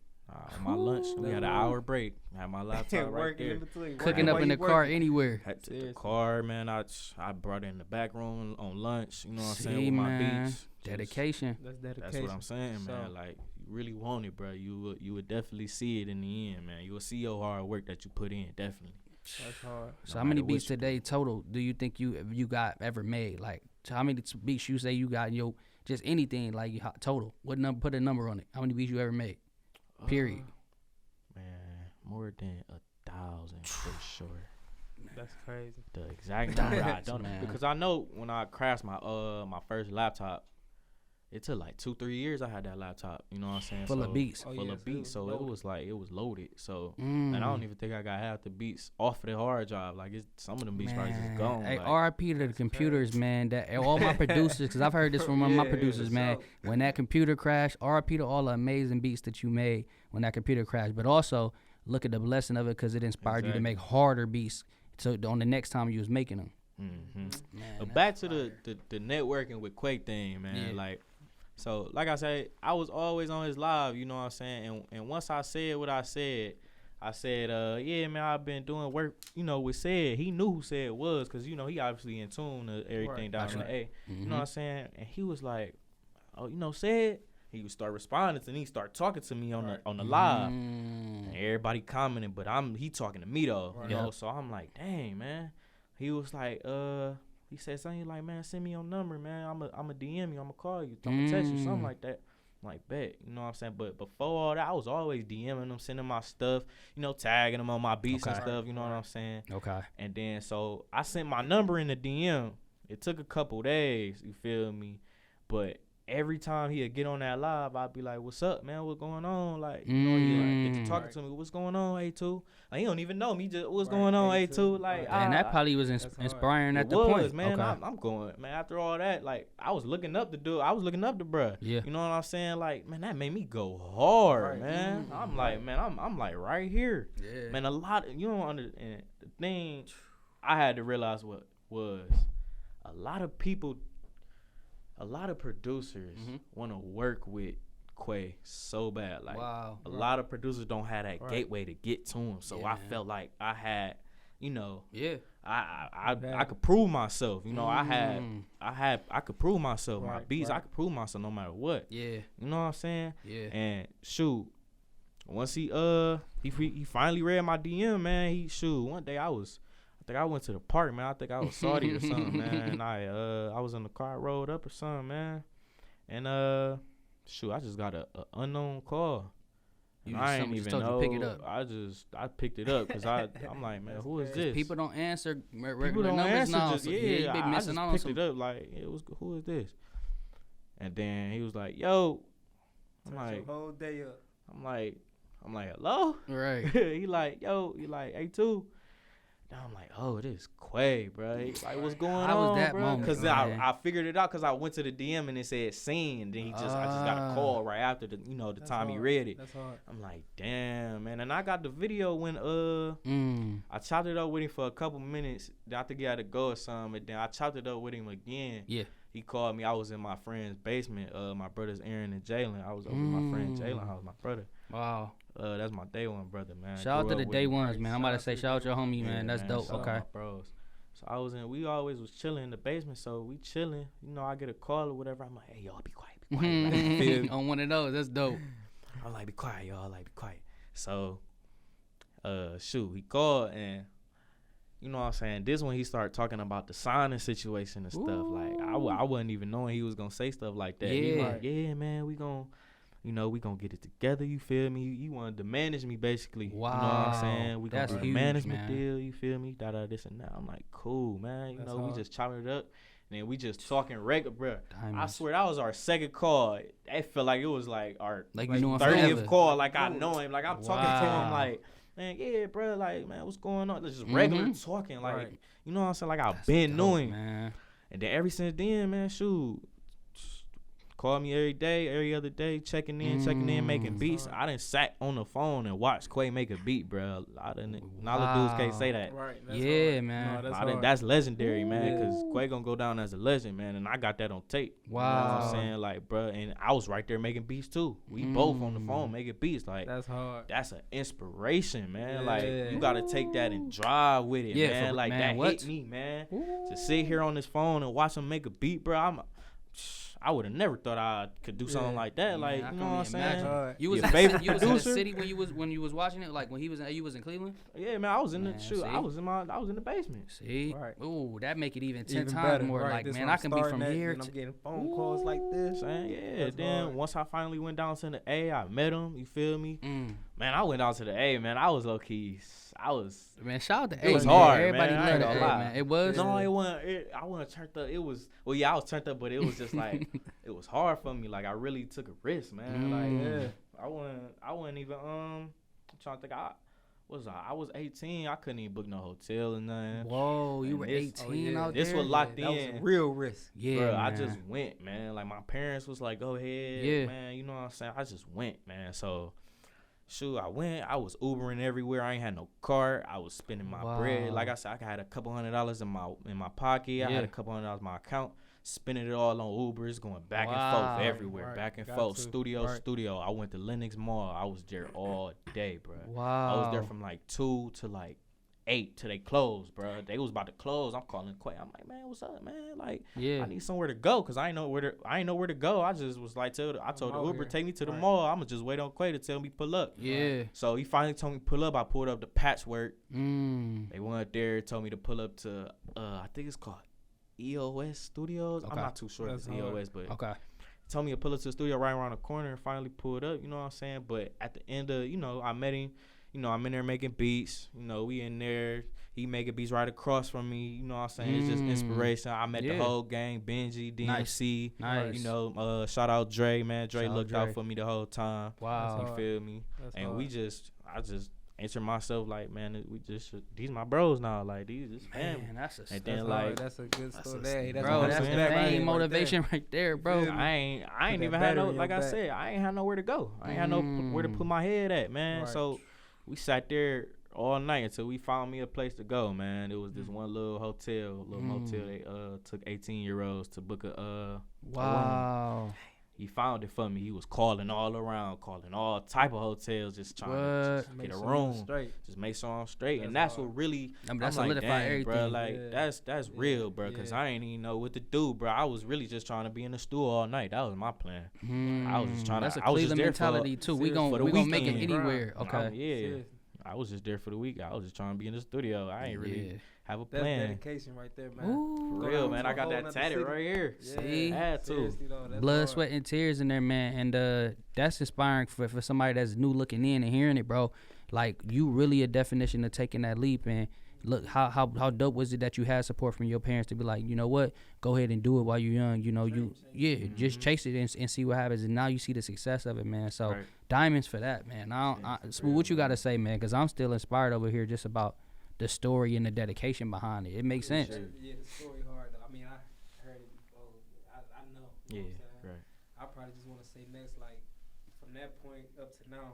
S3: On my lunch, we had an hour break. I had my laptop right there.
S2: Cooking up in the car anywhere.
S3: The car, man. I brought it in the back room on lunch. You know what I'm saying? With my beats.
S2: Dedication.
S1: That's dedication.
S3: That's what I'm saying, man. Like, you really want it, bro. You would definitely see it in the end, man. You will see your hard work that you put in, definitely.
S1: That's hard.
S2: So how many beats today total do you think you got ever made? Like, how many beats you say you got in your, just anything, like total? What number? Put a number on it. How many beats you ever made? Period.
S3: Man, more than 1,000 for sure.
S1: That's crazy.
S3: The exact number I don't know, because I know when I crashed my my first laptop, it took like 2-3 years. I had that laptop, you know what I'm saying?
S2: Full of beats.
S3: Full of beats. So it was loaded. So and I don't even think I got half the beats off of the hard drive. Like some of them beats probably just gone.
S2: Hey,
S3: like,
S2: RIP to the computers, man. That all my producers, because I've heard this from one of my producers, man. When that computer crashed, RIP to all the amazing beats that you made when that computer crashed. But also look at the blessing of it, because it inspired you to make harder beats. So on the next time you was making them.
S3: Man, but back to the networking with Quake thing, man.
S2: Yeah.
S3: Like. So, like I said, I was always on his live, you know what I'm saying? And once I said what I said, yeah, man, I've been doing work, you know, with Said. He knew who Said was, because, you know, he obviously in tune to everything down in the A. You know what I'm saying? And he was like, oh, you know, Said? He would start responding and he start talking to me on the live. And everybody commenting, but he talking to me, though, you know? So I'm like, dang, man. He was like, he said something like, man, send me your number, man. I'm a DM you. I'm going to call you. I'm going to text you, something like that. I'm like, bet. You know what I'm saying? But before all that, I was always DMing them, sending my stuff, you know, tagging them on my beats and stuff. You know what I'm saying?
S2: Okay.
S3: And then, so I sent my number in the DM. It took a couple days, you feel me? But every time he'd get on that live, I'd be like, what's up, man? What's going on? Like, you know, he get to talking to me. What's going on, A2? Like, he don't even know me. Just, what's going on, A2? Like,
S2: and that probably was inspiring at the point.
S3: Man, okay. I'm going, man, after all that, like, I was looking up the dude. I was looking up the bruh.
S2: Yeah.
S3: You know what I'm saying? Like, man, that made me go hard, man. I'm like, man, I'm like right here.
S2: Yeah.
S3: Man, a lot of, you don't understand. The thing I had to realize what was a lot of people, a lot of producers want to work with Quay so bad. Like, a lot of producers don't have that gateway to get to him. So I felt like I had, you know, I could prove myself. You know, I could prove myself. My beats, I could prove myself no matter what.
S2: Yeah.
S3: You know what I'm saying?
S2: Yeah.
S3: And shoot, once he finally read my DM, man. One day I think I went to the park, man. I think I was salty or something, man. And I was in the car, rolled up or something, man. And shoot, I just got a unknown call. I ain't even know.
S2: Pick it up.
S3: I picked it up because I'm like, man, who is this?
S2: People don't answer regular
S3: People don't
S2: numbers
S3: answer.
S2: now.
S3: Just,
S2: so
S3: yeah,
S2: they
S3: I
S2: missing
S3: just
S2: out on
S3: picked
S2: some.
S3: it up like, who is this? And then he was like, yo. I'm like,
S1: your whole day up.
S3: I'm like, hello?
S2: Right.
S3: He like, yo, he like, A2. Then I'm like, oh, it is Quay, bro. Like, what's going on,
S2: How was that
S3: bro?
S2: moment,
S3: Because
S2: man?
S3: I figured it out because I went to the DM and it said seen. And then I just got a call right after the time he read it.
S1: That's hard.
S3: I'm like, damn, man. And I got the video when I chopped it up with him for a couple minutes. Then I think he had to go or something. And then I chopped it up with him again.
S2: Yeah.
S3: He called me. I was in my friend's basement. My brothers Aaron and Jalen. I was over at my friend Jalen house, my brother.
S2: Wow.
S3: That's my day one brother, man.
S2: Shout out to the day ones, man. I'm about to say
S3: shout
S2: shout out your homie, man. That's dope.
S3: Shout out
S2: Okay.
S3: my bros. So we always was chilling in the basement. So we chilling. I get a call or whatever. I'm like, hey, y'all, be quiet. Be quiet. Man.
S2: On one of those. That's dope.
S3: I'm like, be quiet, y'all. Like, be quiet. So, he called and, you know what I'm saying? This when he started talking about the signing situation and stuff. Like, I wasn't even knowing he was going to say stuff like that.
S2: Yeah.
S3: He like, yeah, man, we going to get it together. You feel me? He wanted to manage me, basically.
S2: Wow.
S3: You know what I'm saying? We going to do a
S2: huge,
S3: management
S2: man.
S3: deal. You feel me? This and that. I'm like, cool, man.
S1: That's
S3: We
S1: hard.
S3: just chopping it up. And then we just talking regular, bro. I
S2: Diamonds.
S3: swear that was our second call. It felt like it was like our
S2: Like you know him
S3: 30th
S2: forever.
S3: call. Like I know him. Like I'm talking to
S2: Wow.
S3: him like, man, yeah, bro. Like, man, what's going on? It's just regular talking. Like,
S1: Right.
S3: you know what I'm saying? Like I've
S2: That's
S3: been
S2: dope,
S3: knowing.
S2: man.
S3: And then ever since then, man, call me every day, every other day, checking in, making beats. I done sat on the phone and watched Quay make a beat, bro. All the dudes can't say that.
S1: Right. That's
S2: Yeah,
S1: hard.
S2: man.
S1: No, that's
S3: I done-
S1: hard.
S3: that's legendary, man, because Quay gonna go down as a legend, man, and I got that on tape. You know what
S2: Wow.
S3: I'm saying? Like, bro, and I was right there making beats, too. We both on the phone making beats. Like,
S1: That's hard.
S3: that's an inspiration, man.
S1: Yeah.
S3: Like, you gotta take that and drive with it,
S2: Yeah,
S3: man. Like,
S2: man,
S3: that
S2: what?
S3: hit me, man. To sit here on this phone and watch him make a beat, bro, I would have never thought I could do something like that.
S2: Man,
S3: like,
S2: I
S3: you
S2: can
S3: know what I'm
S2: only
S3: saying?
S2: imagine.
S1: Hard.
S2: You was
S3: Your
S2: in,
S3: favorite
S2: you was in the
S3: producer?
S2: city when you was watching it, like when you was in Cleveland.
S3: Yeah, man, I was in
S2: Man,
S3: the shoot.
S2: see?
S3: I was in the basement.
S2: See,
S1: Right.
S2: Ooh, that make it even 10
S1: Even
S2: times
S1: better.
S2: more.
S1: Right.
S2: Like,
S1: This
S2: man,
S1: when
S2: I
S1: I'm
S2: can be
S1: starting
S2: from
S1: at,
S2: here.
S1: and I'm getting phone calls like this.
S3: Saying, yeah.
S1: That's
S3: Then
S1: hard.
S3: once I finally went down to the A, I met him. You feel me?
S2: Mm.
S3: Man, I went down to the A, man. I was low key.
S2: Man, shout out to
S3: It
S2: A.
S3: was
S2: man.
S3: hard,
S2: Everybody
S3: man. I ain't
S2: love the
S3: gonna
S2: A,
S3: lie.
S2: man. It was.
S3: No, it wasn't. I wasn't turned up. It was. Well, yeah, I was turned up, but it was just like it was hard for me. Like I really took a risk, man. Like
S1: Yeah.
S3: I wasn't even. I'm trying to think. I was 18. I couldn't even book no hotel or nothing.
S2: Whoa, you
S3: And
S2: were
S3: this-
S2: 18 out
S3: this
S2: there.
S3: was locked
S1: That was
S3: in.
S1: a real risk.
S2: Yeah,
S3: Bro,
S2: man.
S3: I just went, man. Like my parents was like, "Go ahead,
S2: Yeah.
S3: man." You know what I'm saying? I just went, man. So, shoot, I went. I was Ubering everywhere. I ain't had no car. I was spending my bread. Like I said, I had a couple $100 in my pocket. I had a couple $100 in my account. Spending it all on Ubers, going back and forth everywhere,
S1: Right.
S3: back and
S1: Got
S3: forth,
S1: to.
S3: studio. I went to Lenox Mall. I was there all day, bro.
S2: Wow.
S3: I was there from like 2 to like 8 till they closed, bro. They was about to close. I'm calling Quay. I'm like, man, what's up, man? Like,
S2: Yeah.
S3: I need somewhere to go because I ain't know where to go. I just was like, I told the
S1: out
S3: Uber,
S1: here.
S3: take me to the
S1: Right.
S3: mall. I'ma just wait on Quay to tell me pull up.
S2: Yeah.
S3: So he finally told me pull up. I pulled up to Patchwork.
S2: Mm.
S3: They went there, told me to pull up to I think it's called EOS Studios.
S2: Okay.
S3: I'm not too sure if
S1: That's
S3: it's EOS, but
S2: Okay.
S3: told me to pull up to the studio right around the corner and finally pulled up, you know what I'm saying? But at the end of, I met him, I'm in there making beats, we in there, he making beats right across from me, you know what I'm saying? It's just inspiration. I met the
S2: Yeah.
S3: whole gang, Benji, DMC,
S2: Nice.
S3: shout out Dre, man. Dre
S2: Shout out
S3: looked
S2: Dre.
S3: out for me the whole time.
S2: Wow.
S3: You
S1: hard.
S3: feel me?
S1: That's
S3: And
S1: hard.
S3: I just answered myself like, man, these my bros now, like these family.
S2: Man, that's a
S3: And
S1: That's
S3: then
S1: hard.
S3: like
S1: That's a good
S3: that's
S1: story.
S3: a-
S1: There, that's
S2: bro,
S3: what I'm
S2: that's
S3: saying.
S2: the
S3: Right
S2: main
S1: there.
S2: motivation right there, bro.
S1: Yeah.
S3: I ain't
S1: Put
S3: even
S1: that
S3: had no,
S1: battery in
S3: like
S1: your
S3: I
S1: back.
S3: said, I ain't had nowhere to go. I ain't had no where to put my head at, man.
S1: Right.
S3: So we sat there all night until we found me a place to go, man. It was this one little hotel, motel. They took 18-year-olds to book a
S2: Wow.
S3: He found it for me. He was calling all around, calling all type of hotels, just trying to just
S1: Make
S3: get a
S1: sure you're
S3: room,
S1: straight.
S3: just make sure I'm straight.
S1: That's
S3: and that's
S1: hard.
S3: what really,
S2: I mean, that
S3: I'm like,
S2: solidified
S3: dang,
S2: everything.
S3: bro, like
S1: Yeah.
S3: that's real, bro, because
S1: Yeah.
S3: I ain't even know what to do, bro. I was really just trying to be in the stool all night. That was my plan. I was just trying
S2: That's
S3: to.
S2: a
S3: I was just
S2: Cleveland
S3: there
S2: mentality too. We
S1: serious.
S2: gon'
S3: For the
S2: we gonna make it
S3: weekend.
S2: anywhere.
S1: Right.
S2: Okay.
S3: Yeah,
S1: Seriously.
S3: I was just there for the week. I was just trying to be in the studio. I ain't really
S2: Yeah.
S3: have a
S1: That's
S3: plan.
S1: dedication right there, man.
S2: Ooh.
S3: For
S1: Go
S3: real,
S1: down
S3: man.
S1: to
S3: I
S1: a
S3: got
S1: whole
S3: that
S1: nother
S3: tatted
S1: city.
S3: right here.
S2: See?
S3: Had to.
S1: Seriously, though, that's
S2: Blood,
S1: hard.
S2: sweat, and tears in there, man. And that's inspiring for somebody that's new looking in and hearing it, bro. Like, you really a definition of taking that leap. And look, how dope was it that you had support from your parents to be like, you know what, go ahead and do it while you're young. Just chase it and see what happens. And now you see the success of it, man. So
S3: Right.
S2: diamonds for that, man. Smooth, what you got to say, man? Because I'm still inspired over here just about the story and the dedication behind it. It makes sense.
S1: Yeah, the story hard though. I mean, I heard it before. I know. You know what I'm saying?
S3: Right.
S1: I probably just want to say next, like from that point up to now,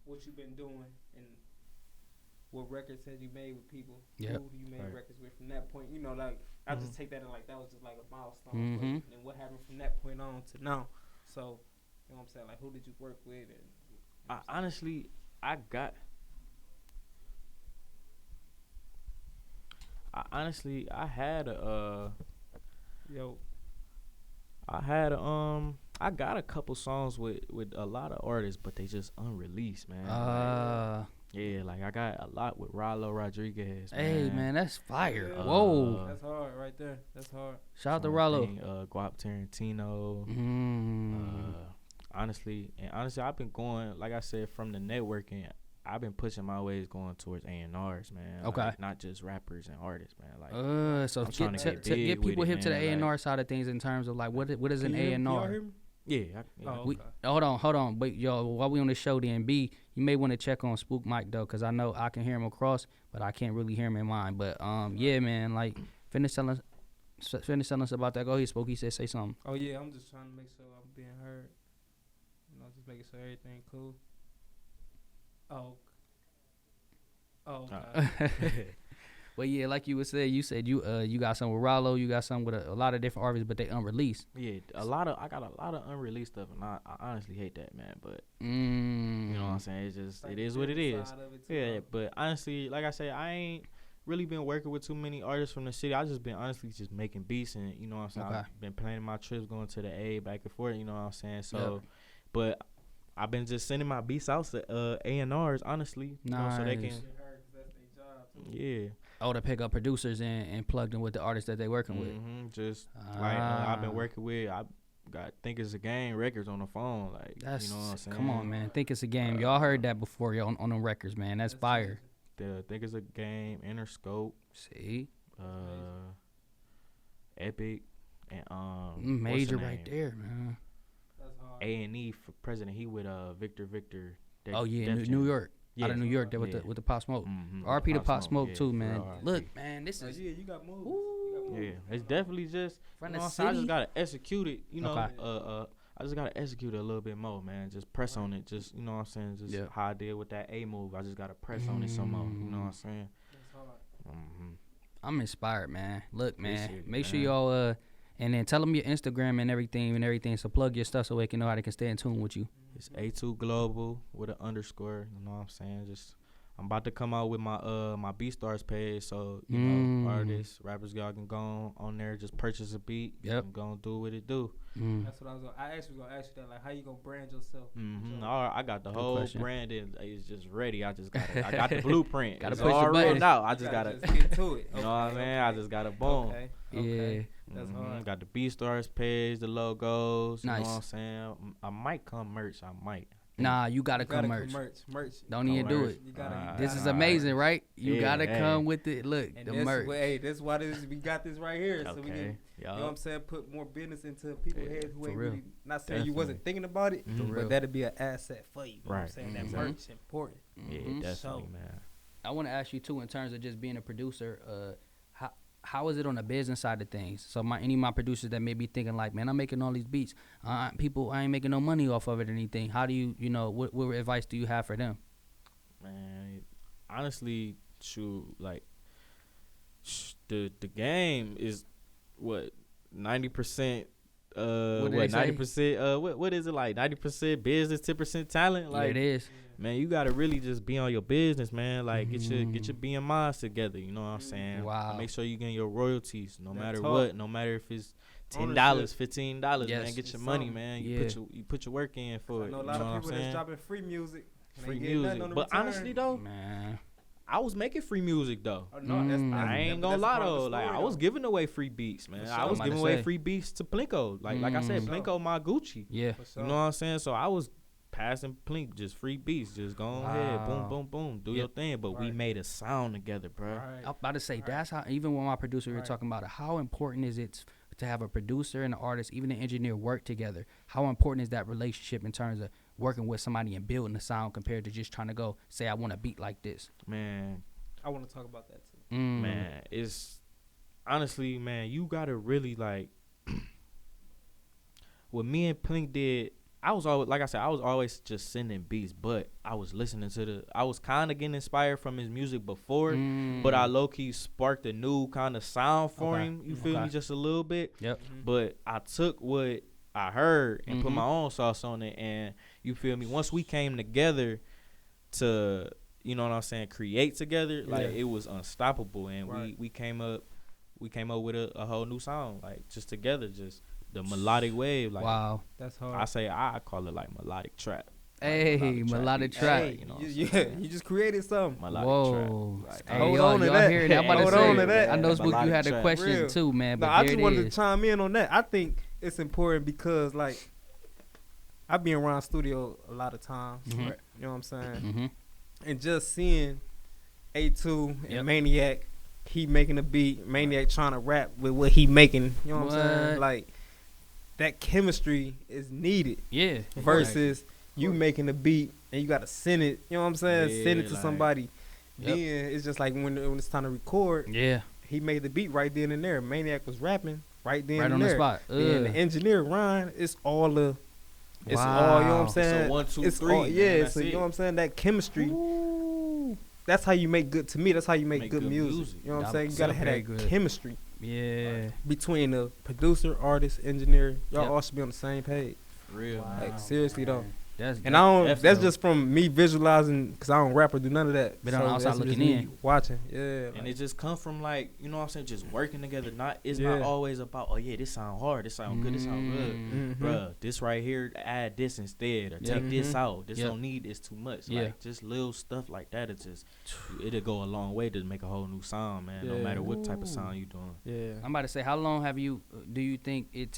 S1: what you been doing and what records have you made with people?
S2: Yep.
S1: Who you made records with from that point? You know, like I just take that and like that was just like a milestone. And what happened from that point on to now? So, you know what I'm saying? Like, who did you work with? And
S3: Honestly, I got a couple songs with a lot of artists, but they just unreleased, man. Like I got a lot with Rallo Rodriguez.
S2: Hey man, that's fire.
S1: Yeah.
S2: Whoa,
S1: that's hard right there. That's hard.
S2: Shout out to Rallo.
S3: Guap Tarantino. Honestly, I've been going, like I said, from the networking. I've been pushing my ways going towards A&Rs, man.
S2: Okay.
S3: Like, not just rappers and artists, man. Like,
S2: so
S3: get
S2: get people hip to the
S3: man.
S2: A&R side of things in terms of like what is an A&R?
S3: Yeah.
S1: Oh, okay.
S2: Hold on. But yo, while we on the show, then B, you may want to check on Spook mic though, cause I know I can hear him across, but I can't really hear him in mine. But yeah, man, like finish telling us about that. Go ahead, Spook. He said say something.
S1: Oh yeah, I'm just trying to make sure I'm being heard. You know, just making sure everything cool. Oh. Okay.
S2: Well, yeah, like you said you got some with Rallo, you got some with a lot of different artists, but they unreleased.
S3: Yeah, I got a lot of unreleased stuff, and I honestly hate that, man. But you know what I'm saying? It's just it is what it is. Yeah, but honestly, like I said, I ain't really been working with too many artists from the city. I just been honestly just making beats, and you know what I'm saying. I've been planning my trips, going to the A back and forth. You know what I'm saying? So, but I've been just sending my beats out to A&Rs, honestly. You know, so they can. Yeah.
S2: Oh, to pick up producers and plug them with the artists that they working with.
S3: Just like I've been working with. I got Think It's a Game records on the phone. Like,
S2: that's,
S3: you know what I'm saying?
S2: Come on, man. Think It's a Game. Y'all heard that before, y'all on them records, man. That's fire.
S3: The Think It's a Game, Interscope.
S2: See?
S3: Epic, and
S2: major right there, man.
S1: That's hard.
S3: A&E for president. He with Victor.
S2: Oh yeah, New York. Yeah. Out of New York, there with the Pop Smoke. RP to Pop Smoke too, man. Look, man, this is.
S1: Yeah, you got moves.
S3: Yeah, it's definitely just.
S2: From
S3: you know,
S2: the city.
S3: I just gotta execute it. You know, I just gotta execute it a little bit more, man. Just press on it. Just, you know what I'm saying. Just how I did with that A move. I just gotta press on it some more. You know what I'm saying.
S1: That's hard.
S2: I'm inspired, man. Look, man, make sure
S3: man.
S2: y'all and then tell them your Instagram and everything. So plug your stuff so they can know how they can stay in tune with you.
S3: It's A2 Global with an underscore. You know what I'm saying. Just. I'm about to come out with my my BeatStars page, so you know, artists, rappers, y'all can go on there, just purchase a beat, and go and do what it do.
S1: That's what I was. I actually was gonna ask you that, like, how you gonna brand yourself?
S3: I got the whole brand, and it's just ready. I got the blueprint.
S2: Gotta
S3: it's
S2: push
S3: all
S2: the button.
S3: written out. I just gotta
S1: get to it.
S3: You know what I mean? I just gotta boom.
S1: Okay.
S2: Yeah.
S1: That's hard.
S3: Got the BeatStars page, the logos.
S2: Nice.
S3: You know what I'm saying? I might come merch. I might.
S2: Nah, you gotta come merch. Don't even do it. This is amazing, right? You gotta come with it. Look,
S1: and
S2: the merch.
S1: Hey, that's why we got this right here, so we can, you know what I'm saying, put more business into people's heads who ain't really, not saying you wasn't thinking about it, but that'd be an asset for you. You know what I'm saying? That merch is important.
S3: Yeah, definitely, man.
S2: I want to ask you too, in terms of just being a producer, how is it on the business side of things? So any of my producers that may be thinking like, man, I'm making all these beats, I ain't making no money off of it or anything. How do you what advice do you have for them?
S3: Man, honestly, like the game is what 90%. What 90%? What is it like? 90% business, 10% talent. Like,
S2: it is.
S3: Man, you gotta really just be on your business, man. Like, get your BMIs together. You know what I'm saying?
S2: Wow.
S3: Make sure you getting your royalties, no matter what. No matter if it's $10, $15, man. Get your money, man. You put your work in for it.
S1: I know a lot of people that's dropping free music.
S3: But honestly though,
S2: man,
S3: I was making free music though.
S1: I
S3: ain't gonna lie though. Like, I was giving away free beats, man. I was giving away free beats to Plinko. Like I said, Plinko my Gucci.
S2: Yeah.
S3: You know what I'm saying? So I was passing Plink just free beats. Just go ahead, boom, boom, boom, do your thing. But we made a sound together, bro.
S2: I'm about to say that's how. Even when my producer, we were talking about it, how important is it to have a producer and an artist, even an engineer, work together? How important is that relationship in terms of working with somebody and building a sound compared to just trying to go say I want a beat like this?
S3: Man,
S1: I want to talk about that too.
S3: Man, it's honestly, man, you gotta really like what me and Plink did. I was always, like I said, I was always just sending beats, but I was listening to I was kind of getting inspired from his music before, but I low key sparked a new kind of sound for him. You feel me? Just a little bit.
S2: Yep.
S3: But I took what I heard and put my own sauce on it, and you feel me? Once we came together to, you know what I'm saying, create together, like it was unstoppable, and we came up with a whole new sound, like just together, just the melodic wave. Like,
S2: wow,
S1: that's hard.
S3: I call it like melodic trap.
S2: Hey, melodic trap.
S1: Hey, you just created something.
S2: Whoa.
S3: Like,
S2: Hey,
S1: hold
S2: y'all,
S1: on to
S2: y'all
S1: that.
S2: hear that?
S1: Hold on to that.
S2: I know Spook, you had a
S3: Trap.
S2: question
S1: Real.
S2: too, man. But
S1: I
S2: there
S1: just
S2: it
S1: wanted to
S2: is.
S1: chime in on that. I think it's important because, like, I be around studio a lot of times.
S2: Mhm.
S1: Right? You know what I'm saying?
S2: Mm-hmm.
S1: And just seeing A2 and Maniac, he making a beat, Maniac trying to rap with what he making. You know what I'm saying? Like, that chemistry is needed.
S2: Yeah.
S1: Versus you making a beat and you got to send it. You know what I'm saying?
S3: Yeah,
S1: Send it to
S3: like,
S1: somebody.
S2: Yep.
S1: Then it's just like when it's time to record.
S2: Yeah.
S1: He made the beat right then and there. Maniac was rapping right then
S2: Right
S1: and
S2: on
S1: there.
S2: the spot.
S1: Then the engineer Ryan, it's all, you know what I'm saying?
S3: So 1, 2,
S1: it's
S3: 3.
S1: all, yeah,
S3: man,
S1: so you know what I'm saying? That chemistry. That's how you make good. To me, that's how you make good music. You know what I'm saying? You gotta have that chemistry.
S2: Yeah.
S1: Between the producer, artist, engineer. Y'all
S2: Yep.
S1: all should be on the same page.
S3: For real.
S2: Wow.
S1: Like, seriously though.
S2: That's
S1: And I don't. That's
S2: dope.
S1: just from me visualizing, cause I don't rap or do none of that.
S2: But on the outside
S1: that's just
S2: looking
S1: me
S2: in.
S1: watching. Yeah.
S3: And it just come from, like, you know what I'm saying, just working together. It's
S1: Yeah.
S3: not always about, oh yeah, this sound hard, this sound good, this sound good.
S1: Mhm.
S3: Bruh, this right here, add this instead, or
S2: Yeah.
S3: take this out. This
S2: Yeah.
S3: don't need this too much.
S2: Yeah.
S3: Like, just little stuff like that. It just, it'll go a long way to make a whole new sound, man. No
S1: Yeah.
S3: matter what type of sound you doing.
S1: Yeah.
S2: I'm about to say, how long do you think it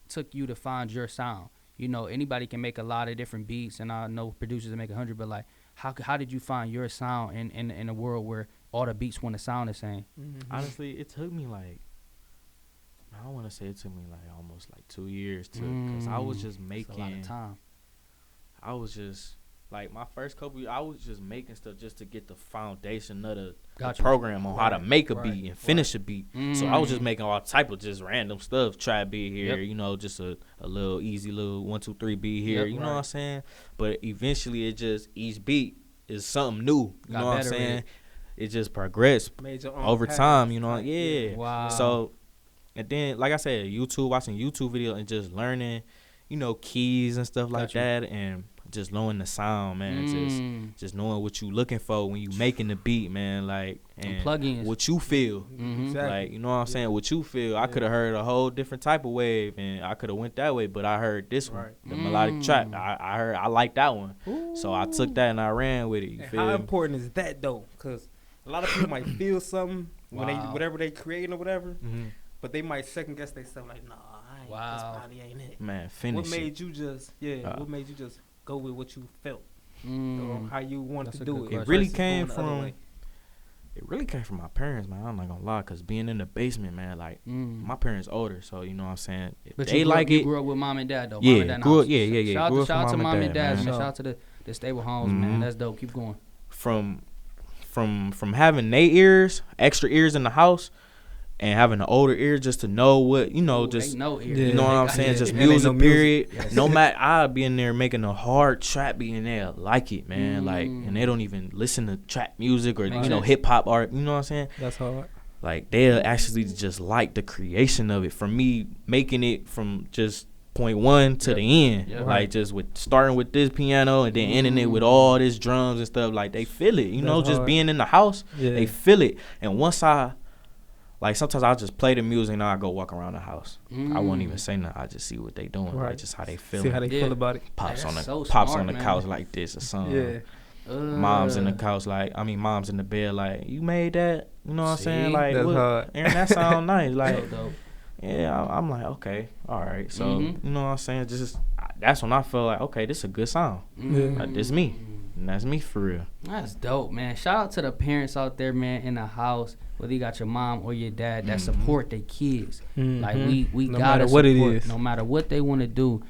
S2: took you to find your sound? You know, anybody can make a lot of different beats, and I know producers that make 100, but like, how did you find your sound in a world where all the beats want to sound the same?
S3: Honestly, it took me like, I want to say it took me like almost like 2 years to, because I was just
S2: It's
S3: making,
S2: a lot of time.
S3: I was just, like, my first couple years, I was just making stuff just to get the foundation of the
S2: Gotcha.
S3: program on how to make a
S1: Right.
S3: beat and finish a beat. So I was just
S2: Mm.
S3: making all type of just random stuff. Try beat here,
S2: Yep.
S3: you know, just a little easy little 1, 2, 3 beat here.
S2: Yep.
S3: You know what I'm saying? But eventually, it just each beat is something new. You
S2: Got
S3: know what I'm
S2: better with
S3: saying?
S2: it.
S3: It just progressed
S1: Made your own
S3: over
S1: path.
S3: time. You know,
S1: Like,
S3: yeah.
S2: Wow.
S3: So, and then, like I said, watching YouTube video and just learning, you know, keys and stuff like
S2: Gotcha.
S3: that, and just knowing the sound, man. Just knowing what you looking for when you making the beat, man. Like, and
S2: plugins.
S3: what you feel.
S2: Mhm.
S1: Exactly.
S3: Like, you know what I'm saying? What you feel. I could have heard a whole different type of wave, and I could have went that way, but I heard this one,
S1: Right.
S3: the melodic trap. I like that one, so I took that and I ran with it. You
S1: And
S3: feel
S1: how
S3: me?
S1: important is that though? Because a lot of people might feel something when they
S2: Wow.
S1: whatever they creating or whatever,
S3: Mhm.
S1: but they might second guess themselves like, nah, I ain't, this
S2: Wow.
S1: probably ain't it.
S3: Man, finish
S1: What made you just
S3: Uh,
S1: what made you just go with what you felt or
S2: Mm.
S1: how you wanted
S2: That's
S1: to
S2: a
S1: do
S2: good
S1: it?
S2: question.
S3: It really
S1: versus
S3: came
S1: going the other
S3: from-
S1: way?
S3: It really came from my parents, man. I'm not gonna lie, cause being in the basement, man, like
S2: Mm.
S3: my parents older, so you know what I'm saying. If
S2: But
S3: they
S2: you grew
S3: like
S2: up, you
S3: it.
S2: grew up with mom and dad though.
S3: Yeah,
S2: Mom and dad
S3: grew up-
S2: house.
S3: yeah, yeah, yeah.
S2: Shout
S3: Grew
S2: out
S3: up
S2: to
S3: with
S2: mom
S3: mom
S2: and
S3: and
S2: dad,
S3: dad,
S2: man.
S3: man.
S2: Shout out to the stable homes, man.
S3: Mhm.
S2: That's dope. Keep going.
S3: from having they ears, extra ears in the house, and having an older ear just to know what, you know,
S2: Ooh,
S3: just
S2: they know it.
S1: Yeah.
S3: you know what
S2: They
S3: I'm
S2: got
S3: saying,
S2: it.
S3: just
S1: And they know
S3: music,
S1: music.
S3: period.
S2: Yes.
S3: No matter, I'll be in there making a hard trap beat in there, like it, man, like,
S2: Mm.
S3: and they don't even listen to trap music or
S2: Makes
S3: you know
S2: sense.
S3: hip hop art. You know what I'm saying?
S1: That's hard.
S3: Like they'll actually just like the creation of it from me making it from just point one to
S2: Yep.
S3: the end,
S2: Yep.
S3: like
S1: Right.
S3: just with starting with this piano and then ending it with all this drums and stuff. Like they feel it, you know,
S1: That's
S3: just
S1: hard.
S3: being in the house,
S1: Yeah.
S3: they feel it. And once I, like sometimes I'll just play the music and I go walk around the house. I won't even say nothing. I just see what they doing,
S1: Right.
S3: like just how they feel.
S1: See how they
S2: Yeah.
S1: feel about it.
S3: Pops
S2: Hey,
S3: on the
S2: that's so
S3: pops
S2: smart,
S3: on the
S2: man.
S3: couch like this or something.
S1: Yeah.
S3: Mom's in the couch like, mom's in the bed like, you made that, you know what I'm saying?
S2: See?
S3: Like,
S1: That's
S3: what?
S1: hard.
S3: Aaron, that sound nice. Like,
S2: So dope.
S3: yeah, I'm like, okay, all right. So,
S2: Mhm.
S3: you know what I'm saying? Just that's when I feel like, okay, this is a good sound.
S1: Yeah.
S3: Like, this me. And that's me for real.
S2: That's dope, man. Shout out to the parents out there, man, in the house, whether you got your mom or your dad that support their kids. Like we
S1: no
S2: gotta
S1: matter what
S2: support,
S1: it is,
S2: no matter what they want to do,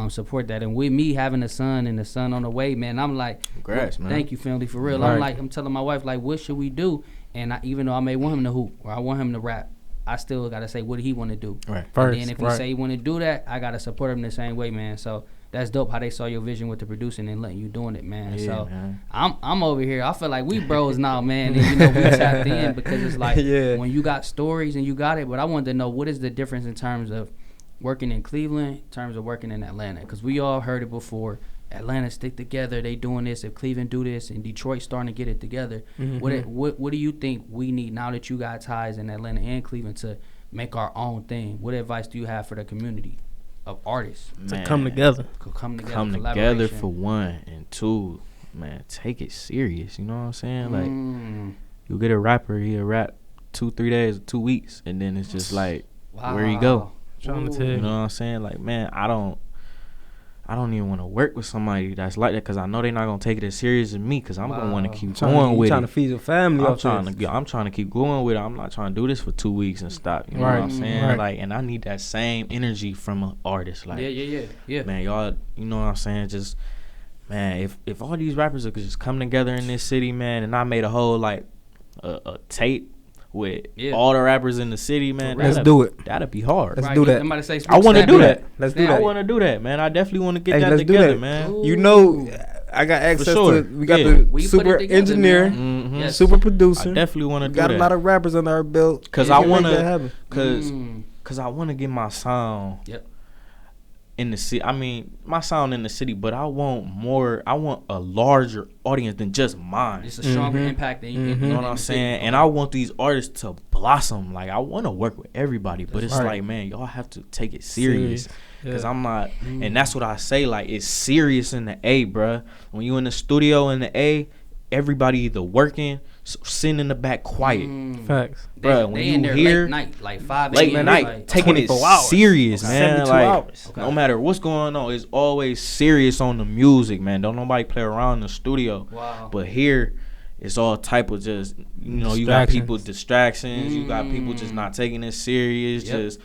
S2: support that. And with me having a son and the son on the way, man, I'm like,
S3: congrats, man.
S2: Thank you, family, for real.
S1: Right.
S2: I'm telling my wife, like, what should we do? And even though I may want him to hoop or I want him to rap, I still gotta say what he want to do.
S3: Right.
S1: First,
S2: and then if he say he want to do that, I gotta support him the same way, man. So that's dope how they saw your vision with the producing and letting you doing it, man.
S3: Yeah,
S2: so
S3: man.
S2: I'm over here. I feel like we bros now, man. And we tapped in because it's like when you got stories and you got it. But I wanted to know what is the difference in terms of working in Cleveland, in terms of working in Atlanta, because we all heard it before. Atlanta stick together. They doing this. If Cleveland do this, and Detroit starting to get it together. What do you think we need now that you got ties in Atlanta and Cleveland to make our own thing? What advice do you have for the community of artists
S1: to come together?
S2: Come together
S3: for one, and two, man, take it serious. You know what I'm saying? Like, you get a rapper, he'll rap 2-3 days, 2 weeks, and then it's just like, where you go?
S1: Trying to tell you.
S3: You know what I'm saying? Like, man, I don't even want to work with somebody that's like that, because I know they're not gonna take it as serious as me, because I'm gonna want to keep going with it.
S1: Trying to feed your family.
S3: I'm trying to keep going with it. I'm not trying to do this for 2 weeks and stop. You know what I'm saying?
S1: Right.
S3: Like, and I need that same energy from an artist. Like,
S2: yeah.
S3: Man, y'all, you know what I'm saying? Just, man, if all these rappers could just come together in this city, man, and I made a whole like a tape with all the rappers in the city, man.
S1: Let's do it.
S3: That'd be hard.
S1: Let's do that.
S3: I want to do that.
S1: Let's do that.
S3: I want to do that, man. I definitely want to get that together, man.
S1: Ooh. You know, I got access to. We got the super engineer, super producer.
S3: I definitely want to do that.
S1: Got a lot of rappers under our belt.
S3: Cause I want to, cause I want to get my sound. In the city, I mean, my sound in the city, but I want more. I want a larger audience than just mine.
S2: It's a stronger impact than you.
S3: You know what I'm saying? And I want these artists to blossom. Like, I want to work with everybody, but it's like, man, y'all have to take it serious. Cause I'm not, and that's what I say. Like, it's serious in the A, bruh. When you in the studio in the A, everybody either working, sitting in the back quiet.
S1: Facts,
S3: bro. When you here,
S2: late night, like 5
S3: late
S2: a.m.
S3: night,
S2: like
S3: taking it serious, man. Like,
S1: hours.
S3: No matter what's going on, it's always serious on the music, man. Don't nobody play around in the studio.
S2: Wow.
S3: But here, it's all type of just, you know, you got people distractions, you got people just not taking it serious, just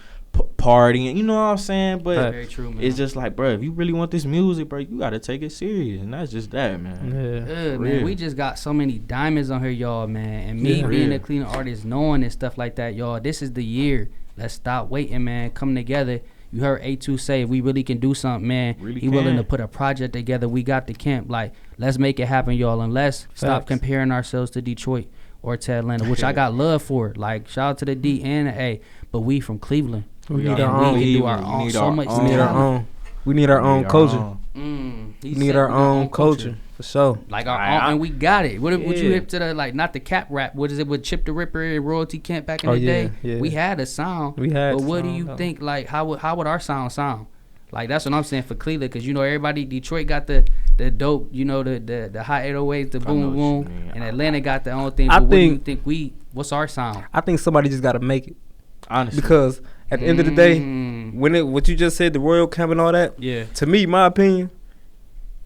S3: partying, you know what I'm saying? But
S2: very true, man.
S3: It's just like, bro, if you really want this music, bro, you gotta take it serious, and that's just that, man.
S2: Good, man. We just got so many diamonds on here, y'all, man. And me being a Cleveland artist, knowing and stuff like that, y'all, this is the year. Let's stop waiting, man. Come together. You heard A2 say, if we really can do something, man, he willing to put a project together. We got the camp. Like, let's make it happen, y'all, and let's stop comparing ourselves to Detroit or to Atlanta, which I got love for. Like, shout out to the D and the A, but we from Cleveland.
S1: We need our own.
S2: We can do our own. So much.
S1: We need our own. We need our own culture. We need our own culture for sure.
S2: Like our own, and we got it. What you hip to the, like, not the cap rap? What is it with Chip the Ripper and Royalty Camp back in the day? We had a sound. But what do you think? Like, how would our sound? Like, that's what I'm saying for Cleveland, because you know everybody. Detroit got the dope, you know, the high 808s, the boom boom, and Atlanta got their own thing. But what do you think what's our sound?
S1: I think somebody just got to make it.
S3: Honestly,
S1: because at the end of the day, what you just said, the Royal Camp and all that.
S2: Yeah.
S1: To me, my opinion,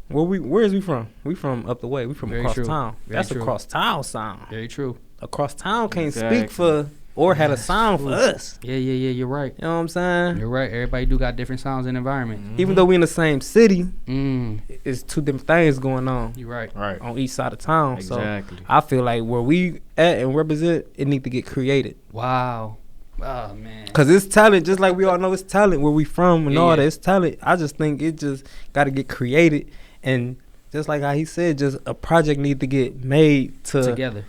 S1: where is we from? We from up the way. We from across town. That's across town sound.
S2: Very true.
S1: Across town can't speak for or had a sound for us.
S2: Yeah. You're right.
S1: You know what I'm saying?
S2: You're right. Everybody do got different sounds and environment.
S1: Even though we in the same city, it's two different things going on.
S2: You're right.
S3: Right.
S1: On each side of town.
S3: Exactly.
S1: So I feel like where we at and represent, it need to get created.
S2: Wow. Oh, man.
S1: Because it's talent, just like we all know it's talent where we from and all that. It's talent. I just think it just got to get created. And just like how he said, just a project need to get made together.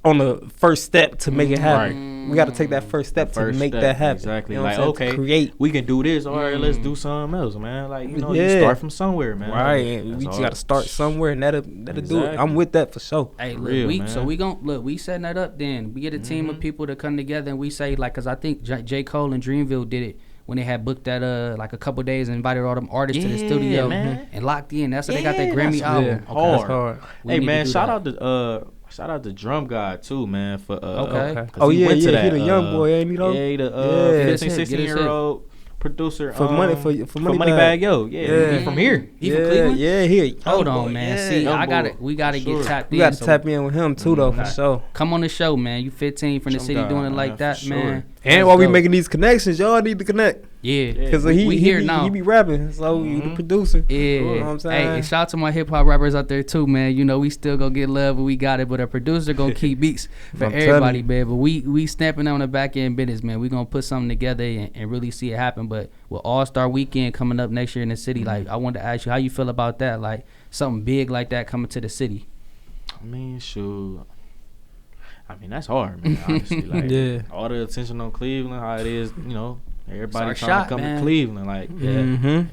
S1: On the first step to make it happen. We got to take that first step to make that happen.
S3: Exactly.
S1: You know
S3: like, okay,
S1: create.
S3: We can do this. All right, let's do something else, man. Like, you know, you start from somewhere, man.
S1: Right. We just got to start somewhere, and that'll do it. I'm with that for sure.
S2: Hey, look, we setting that up then. We get a team of people to come together, and we say, like, because I think J. Cole and Dreamville did it when they had booked that like a couple days and invited all them artists to the studio and locked in. That's how they got that Grammy album.
S3: Hard. Hey, man, shout out to Drum God too, man. For
S1: he the young boy, ain't he though?
S3: Yeah, he the 15, 16-year-old producer
S1: for money
S3: Moneybag Yo. Yeah, he from here.
S2: He from Cleveland.
S1: Yeah, here.
S2: Hold on, man.
S3: Yeah,
S2: See, we gotta get tapped in.
S1: We gotta tap in with him too, though, for sure.
S2: Come on the show, man. You 15 from the city doing it like that, man.
S1: And while we making these connections, y'all need to connect.
S2: Yeah,
S1: because
S2: we here now.
S1: He be rapping, so you the producer.
S2: Yeah,
S1: you know what I'm saying?
S2: Hey, and shout out to my hip hop rappers out there too, man. You know we still gonna get love, but we got it. But a producer gonna keep beats for everybody, man. But we snapping on the back end business, man. We gonna put something together and really see it happen. But with All-Star Weekend coming up next year in the city, like I wanted to ask you how you feel about that, like something big like that coming to the city.
S3: I mean, shoot. I mean, that's hard, man. Honestly, like all the attention on Cleveland, how it is, you know. Everybody trying to come to Cleveland, like,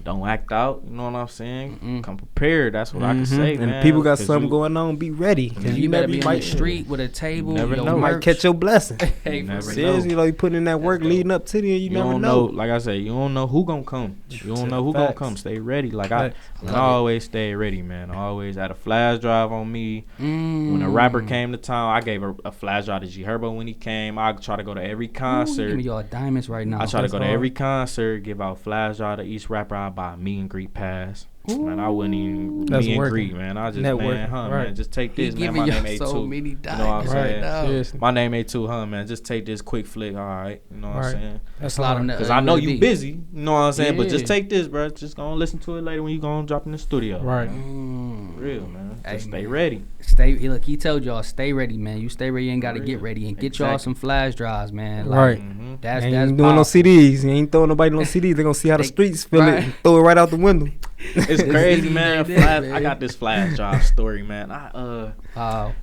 S3: don't act out. You know what I'm saying? Come prepared. That's what I can say, man.
S1: And if people got something going on, be ready.
S2: Cause you better be on the street with a table.
S3: Never know.
S1: You might catch your blessing.
S3: Hey,
S1: seriously, you putting in that work leading up to it, you never know.
S3: Like I said, you don't know who gonna come. You don't know who gonna come. Stay ready. Like I always stay ready, man. I always had a flash drive on me. When a rapper came to town, I gave a flash drive to G Herbo when he came. I try to go to every concert.
S2: Give me y'all diamonds right now.
S3: I try to go to every concert, give out flash drive to each rapper. I buy a meet and greet pass. Man, I wouldn't even meet and greet, man. I just man, just take this, man. My name A2.
S2: So many
S3: you know what I'm saying? My name A2, man. Just take this quick flick, all right. You know what I'm saying?
S2: That's a lot of
S3: because I know you busy. You know what I'm saying? But just take this, bro. Just gonna listen to it later when you gonna drop in the studio.
S1: Right.
S3: Real, man. Just stay ready.
S2: Look, he told y'all stay ready, man. You stay ready, you ain't gotta get ready, and get y'all some flash drives, man. Like,
S1: right.
S2: That's
S1: doing no CDs. You ain't throwing nobody no CDs. They gonna see how the streets feel it and throw it right out the window.
S3: It's crazy, man. I got this flash drive story, man.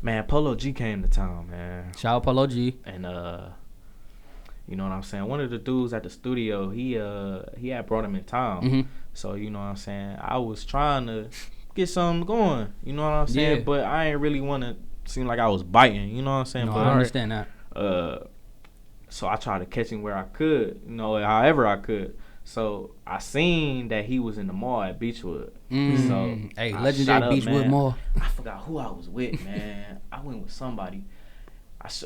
S3: Man, Polo G came to town, man.
S2: Shout out Polo G.
S3: And you know what I'm saying? One of the dudes at the studio, he had brought him in town. So you know what I'm saying? I was trying to get something going. You know what I'm saying? But I ain't really want to seem like I was biting. You know what I'm saying?
S2: No,
S3: but
S2: I understand that.
S3: So I tried to catch him where I could, you know, however I could. So I seen that he was in the mall at Beachwood. So
S2: hey, legendary Beachwood Mall.
S3: I forgot who I was with, man. I went with somebody.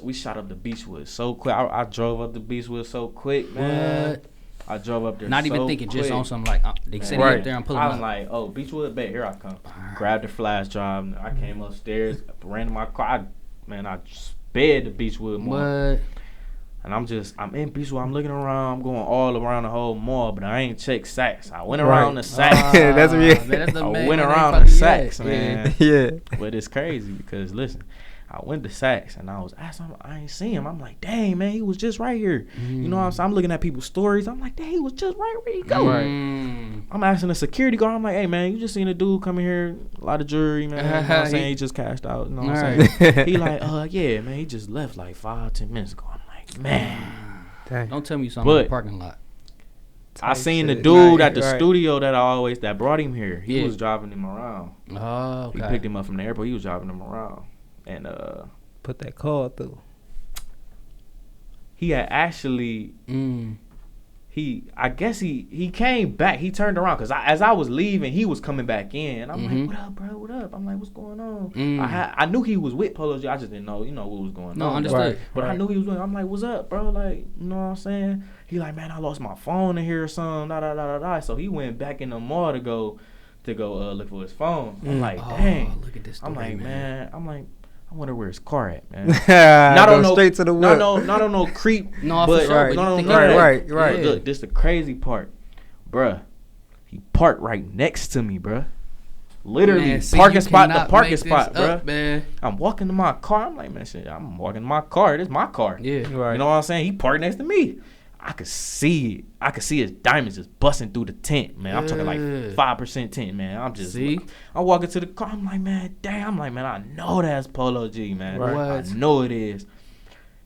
S3: We shot up the Beachwood so quick. I drove up the Beachwood so quick, man. What? I drove up there
S2: not even thinking, quick. Just on some like they said up there and pulling up.
S3: I was like, oh, Beachwood, bet here I come. Grabbed the flash drive. I came upstairs, ran to my car. I sped the Beachwood Mall.
S2: What?
S3: And I'm in Beachwood. I'm looking around. I'm going all around the whole mall, but I ain't checked Saks. I went around the Saks.
S1: That's real.
S3: I went around the Saks, man.
S1: Yeah.
S3: But it's crazy because listen, I went to Saks and I was asking him. I ain't see him. I'm like, dang, man, he was just right here. You know what I'm saying? I'm looking at people's stories. I'm like, dang, he was just right where he go. I'm asking the security guard. I'm like, hey, man, you just seen a dude coming here, a lot of jewelry, man. You know what I'm saying? He just cashed out. You know what I'm saying? He like, yeah, man, he just left like 5-10 minutes ago. Man,
S2: dang. Don't tell me something in the parking lot.
S3: I seen the dude at the studio that brought him here. He was driving him around.
S2: Oh, okay.
S3: He picked him up from the airport. He was driving him around, and
S1: put that call through.
S3: He had actually. I guess he came back. He turned around because as I was leaving, he was coming back in. I'm like, what up, bro? What up? I'm like, what's going on? I knew he was with Polo G. I just didn't know, what was going on.
S2: No, understood.
S3: But I knew he was with him. I'm like, what's up, bro? Like, you know what I'm saying? He like, man, I lost my phone in here or something. So he went back in the mall to go look for his phone. I'm like, dang.
S2: Look at this story,
S3: I'm like, man. I wonder where his car at, man.
S1: Not on straight to the whip.
S3: Not on no creep.
S2: No,
S3: but
S2: right.
S1: Right.
S3: Look, this the crazy part, bruh. He parked right next to me, bruh. Literally,
S2: man,
S3: parking spot to parking spot, bruh.
S2: Man.
S3: I'm walking to my car. I'm like, man, shit. I'm walking to my car. This is my car.
S2: Yeah,
S1: right.
S3: You know what I'm saying? He parked next to me. I could see it. I could see his diamonds just busting through the tent, man. I'm talking like 5% tint, man. I'm walking to the car. I'm like, man, damn. I'm like, man, I know that's Polo G, man.
S1: Right.
S3: I know it is.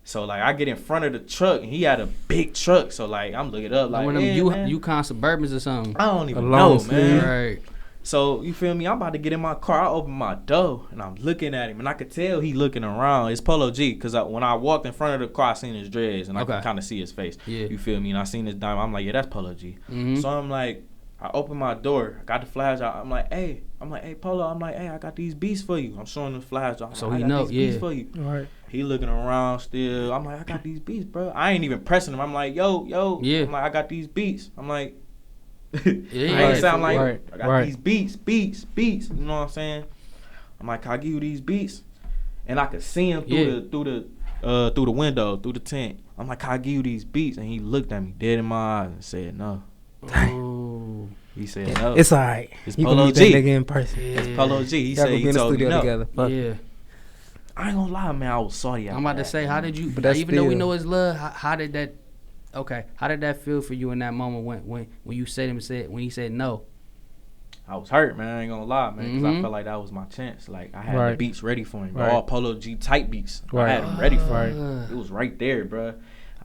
S3: So, like, I get in front of the truck, and he had a big truck. So, like, I'm looking up, like,
S2: one of them Yukon Suburbans or something.
S3: I don't even know, man.
S2: Right.
S3: So, you feel me? I'm about to get in my car. I open my door, and I'm looking at him. And I could tell he looking around. It's Polo G, because when I walked in front of the car, I seen his dreads, and I could kind of see his face.
S2: Yeah.
S3: You feel me? And I seen his diamond. I'm like, yeah, that's Polo G. So, I'm like, I open my door. I got the flash out. I'm like, hey, Polo. I'm like, hey, I got these beats for you. I'm showing the flash out.
S2: So
S3: like,
S2: he
S3: I got
S2: know,
S3: these beats for you.
S1: Right.
S3: He looking around still. I'm like, I got these beats, bro. I ain't even pressing him. I'm like, yo.
S2: Yeah.
S3: I'm like, I got these beats. I'm like,
S2: Yeah.
S3: I ain't sound like, I got
S1: right.
S3: these beats. You know what I'm saying? I'm like, can I give you these beats? And I could see him through the window, through the tent. I'm like, can I give you these beats? And he looked at me dead in my eyes and said no.
S2: Ooh.
S3: He said no.
S1: It's alright.
S3: It's
S1: You
S3: Polo
S1: can meet
S3: G.
S1: that nigga in person.
S3: It's Polo G.
S1: Y'all
S3: He told me no.
S1: together. Fuck.
S2: Yeah.
S3: I ain't gonna lie, man. I was salty.
S2: I'm about to say, how did you?
S1: But that's
S2: even though we
S1: still-
S2: know it's love, how did that? Okay, how did that feel for you in that moment when you when he said no?
S3: I was hurt, man. I ain't gonna lie, man, because I felt like that was my chance. Like I had the beats ready for him, bro. All Polo G type beats. I had them ready for him. It was right there, bro.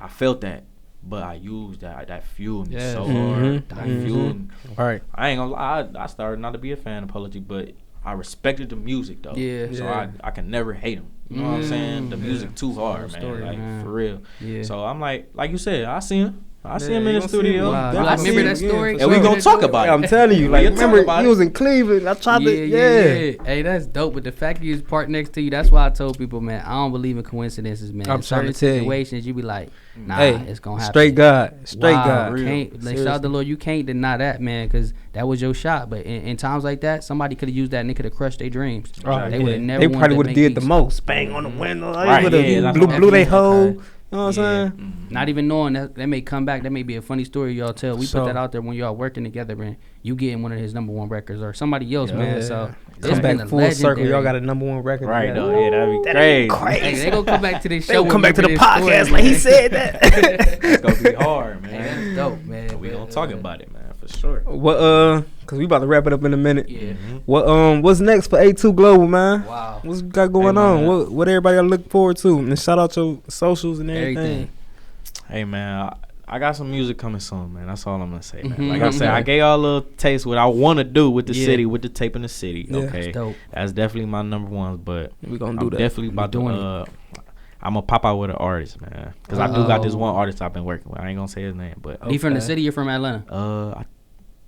S3: I felt that, but I used that. That fueled me so hard. That fueled me.
S1: Right.
S3: I ain't gonna lie. I started not to be a fan of Polo G, but I respected the music though.
S2: Yeah.
S3: So I can never hate him. You know what I'm saying? The music too hard, man.
S2: Story,
S3: like
S2: man.
S3: for real.
S2: Yeah.
S3: So I'm like you said, I see him. I see him in the studio.
S2: Wow.
S1: Definitely
S2: I remember
S1: see
S2: that
S1: him
S2: story.
S1: again.
S3: And we gonna talk about it.
S1: I'm telling you, like,
S3: We'll talk
S1: remember
S3: about
S1: he
S3: it.
S1: was in Cleveland. I tried to,
S2: Yeah. Hey, that's dope. But the fact he was parked next to you, that's why I told people, man, I don't believe in coincidences, man.
S1: I'm trying to
S2: Certain
S1: tell you.
S2: situations, you be like, nah,
S1: Hey,
S2: it's gonna happen.
S1: Straight God. Straight
S2: Wow,
S1: God.
S2: can't, like, shout out to the Lord, you can't deny that, man, because that was your shot. But in times like that, somebody could have used that and they could have crushed their dreams.
S1: Right.
S2: They would have never.
S1: They
S2: wanted
S1: probably
S2: to
S1: would have
S2: make
S1: did the
S2: beats.
S1: most. Bang on the window.
S3: Right,
S1: Right.
S3: yeah,
S1: Blew they hole.
S2: Okay.
S1: You know what I'm saying?
S2: Not even knowing that may come back. That may be a funny story y'all tell. We
S1: So-
S2: put that out there when y'all working together, man. You getting one of his #1 records or somebody else, man.
S1: Yeah.
S2: So
S1: Come
S2: it's
S1: back
S2: been a
S1: full circle. Y'all
S2: legendary-
S1: got a #1 record.
S3: Right
S1: together.
S3: though. Yeah, that'd be crazy.
S2: Hey, they gonna come back to this
S1: They
S2: show.
S1: gonna come back to the
S2: and remember this
S1: podcast
S2: story,
S1: like he
S2: man.
S1: said that.
S3: It's gonna be hard,
S2: Hey,
S3: man.
S2: that's dope, man.
S3: We
S2: But,
S3: gonna talk about it, man, for sure.
S1: What cause we about to wrap it up in a minute.
S2: Yeah.
S1: What's next for A2 Global, man?
S2: Wow.
S1: What's got going
S3: Hey,
S1: on?
S3: man.
S1: What everybody gotta look forward to? And shout out your socials and everything.
S2: Everything.
S3: Hey, man, I got some music coming soon, man. That's all I'm gonna say, man.
S2: Mhm.
S3: Like I said, I gave y'all a little taste what I want to do with the
S2: Yeah.
S3: city, with the tape in the city.
S1: Yeah.
S3: Okay,
S2: That's dope.
S3: that's definitely my #1. But
S1: We gonna
S3: I'm
S1: do that.
S3: definitely about
S2: doing
S3: to. I'm gonna pop out with an artist, man, because I do got this one artist I've been working with. I ain't gonna say his name, but
S2: You from the
S1: Okay.
S2: city or from Atlanta?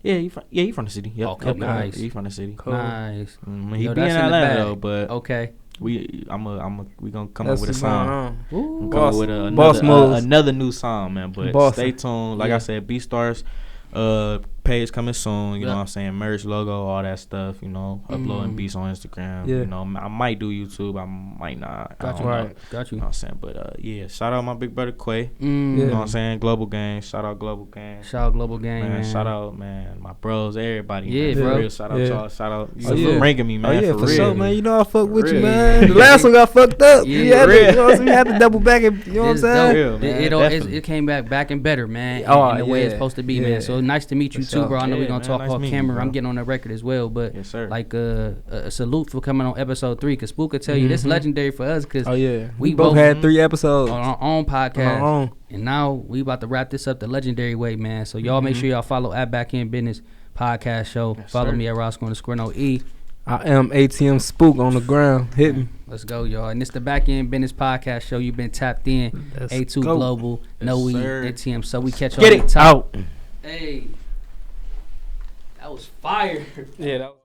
S3: he from the city. Yep.
S2: Okay,
S3: Yep.
S2: nice.
S3: He from the city.
S1: Cool.
S2: Nice.
S3: He
S2: Yo,
S3: be in
S2: that's in the
S3: Atlanta
S2: bag.
S3: though, but
S2: Okay.
S3: we gonna come
S1: That's
S3: up with a
S1: what's going
S3: song.
S1: on.
S2: Ooh.
S3: Come up with
S1: Boss moves.
S3: another new song, man. But
S1: Boss.
S3: stay tuned. Like
S2: Yeah.
S3: I said, BeatStars page coming soon. You know
S2: Yeah.
S3: what I'm saying? Merch, logo, all that stuff. You know, uploading
S2: Mm.
S3: beats on Instagram.
S1: Yeah.
S3: You know, I might do YouTube. I might not. I
S2: Got you.
S3: don't know.
S1: Right.
S2: Got
S3: You
S2: you.
S3: know what I'm saying? But yeah, shout out my big brother Quay.
S2: Mm.
S3: You
S1: Yeah.
S3: know what I'm saying? Global Gang. Shout out Global Gang.
S2: Shout out Global Gang, man.
S3: Shout out, man, my bros, everybody.
S2: Yeah,
S3: man, for
S2: bro.
S3: real. Shout out
S1: Yeah.
S3: y'all. Shout out you
S1: Oh, yeah.
S3: for bringing me, man.
S1: Oh yeah,
S3: for
S1: for
S3: real.
S1: sure, man. You know I fuck with you,
S3: real.
S1: man. The
S2: Yeah.
S1: last one got fucked up.
S2: Yeah,
S1: You had
S3: real.
S1: to, you know what I'm saying? You had to double back it. You know what I'm
S2: It's
S1: saying?
S3: Real,
S2: dope.
S3: man,
S2: It
S3: definitely.
S2: it came back and better, man.
S1: Oh,
S2: in the way it's
S1: yeah,
S2: supposed to be,
S1: yeah.
S2: man. So nice to meet you
S1: For
S2: too,
S1: sure.
S2: bro. I know
S3: Yeah,
S2: we're gonna
S3: man,
S2: talk
S3: nice
S2: off
S3: meeting you,
S2: camera.
S3: bro.
S2: I'm getting on the record as well, but
S3: Yes, sir.
S2: like a salute for coming on episode 3, cause Spook could tell you this
S1: Mhm.
S2: legendary for us, cause
S1: Oh yeah,
S2: We
S1: we both
S2: both-
S1: had 3 episodes
S2: on our own
S1: on
S2: podcast,
S1: our own.
S2: and now we about to wrap this up the legendary way, man. So y'all make
S1: Mhm.
S2: sure y'all follow at BackEnd Business Podcast Show.
S3: Yes,
S2: Follow
S3: sir.
S2: me at Rosco _ No.E.
S1: I am ATM Spook on the ground. Hit me.
S2: Let's go, y'all. And it's the BackEnd Business Podcast Show. You've been tapped in.
S1: Let's
S2: A2
S1: go.
S2: Global,
S3: Yes,
S2: No.E,
S3: sir.
S2: ATM. So we catch y'all
S3: Get
S2: at the
S3: it
S2: top.
S1: Out.
S2: Hey, that was fire.
S1: Yeah, that was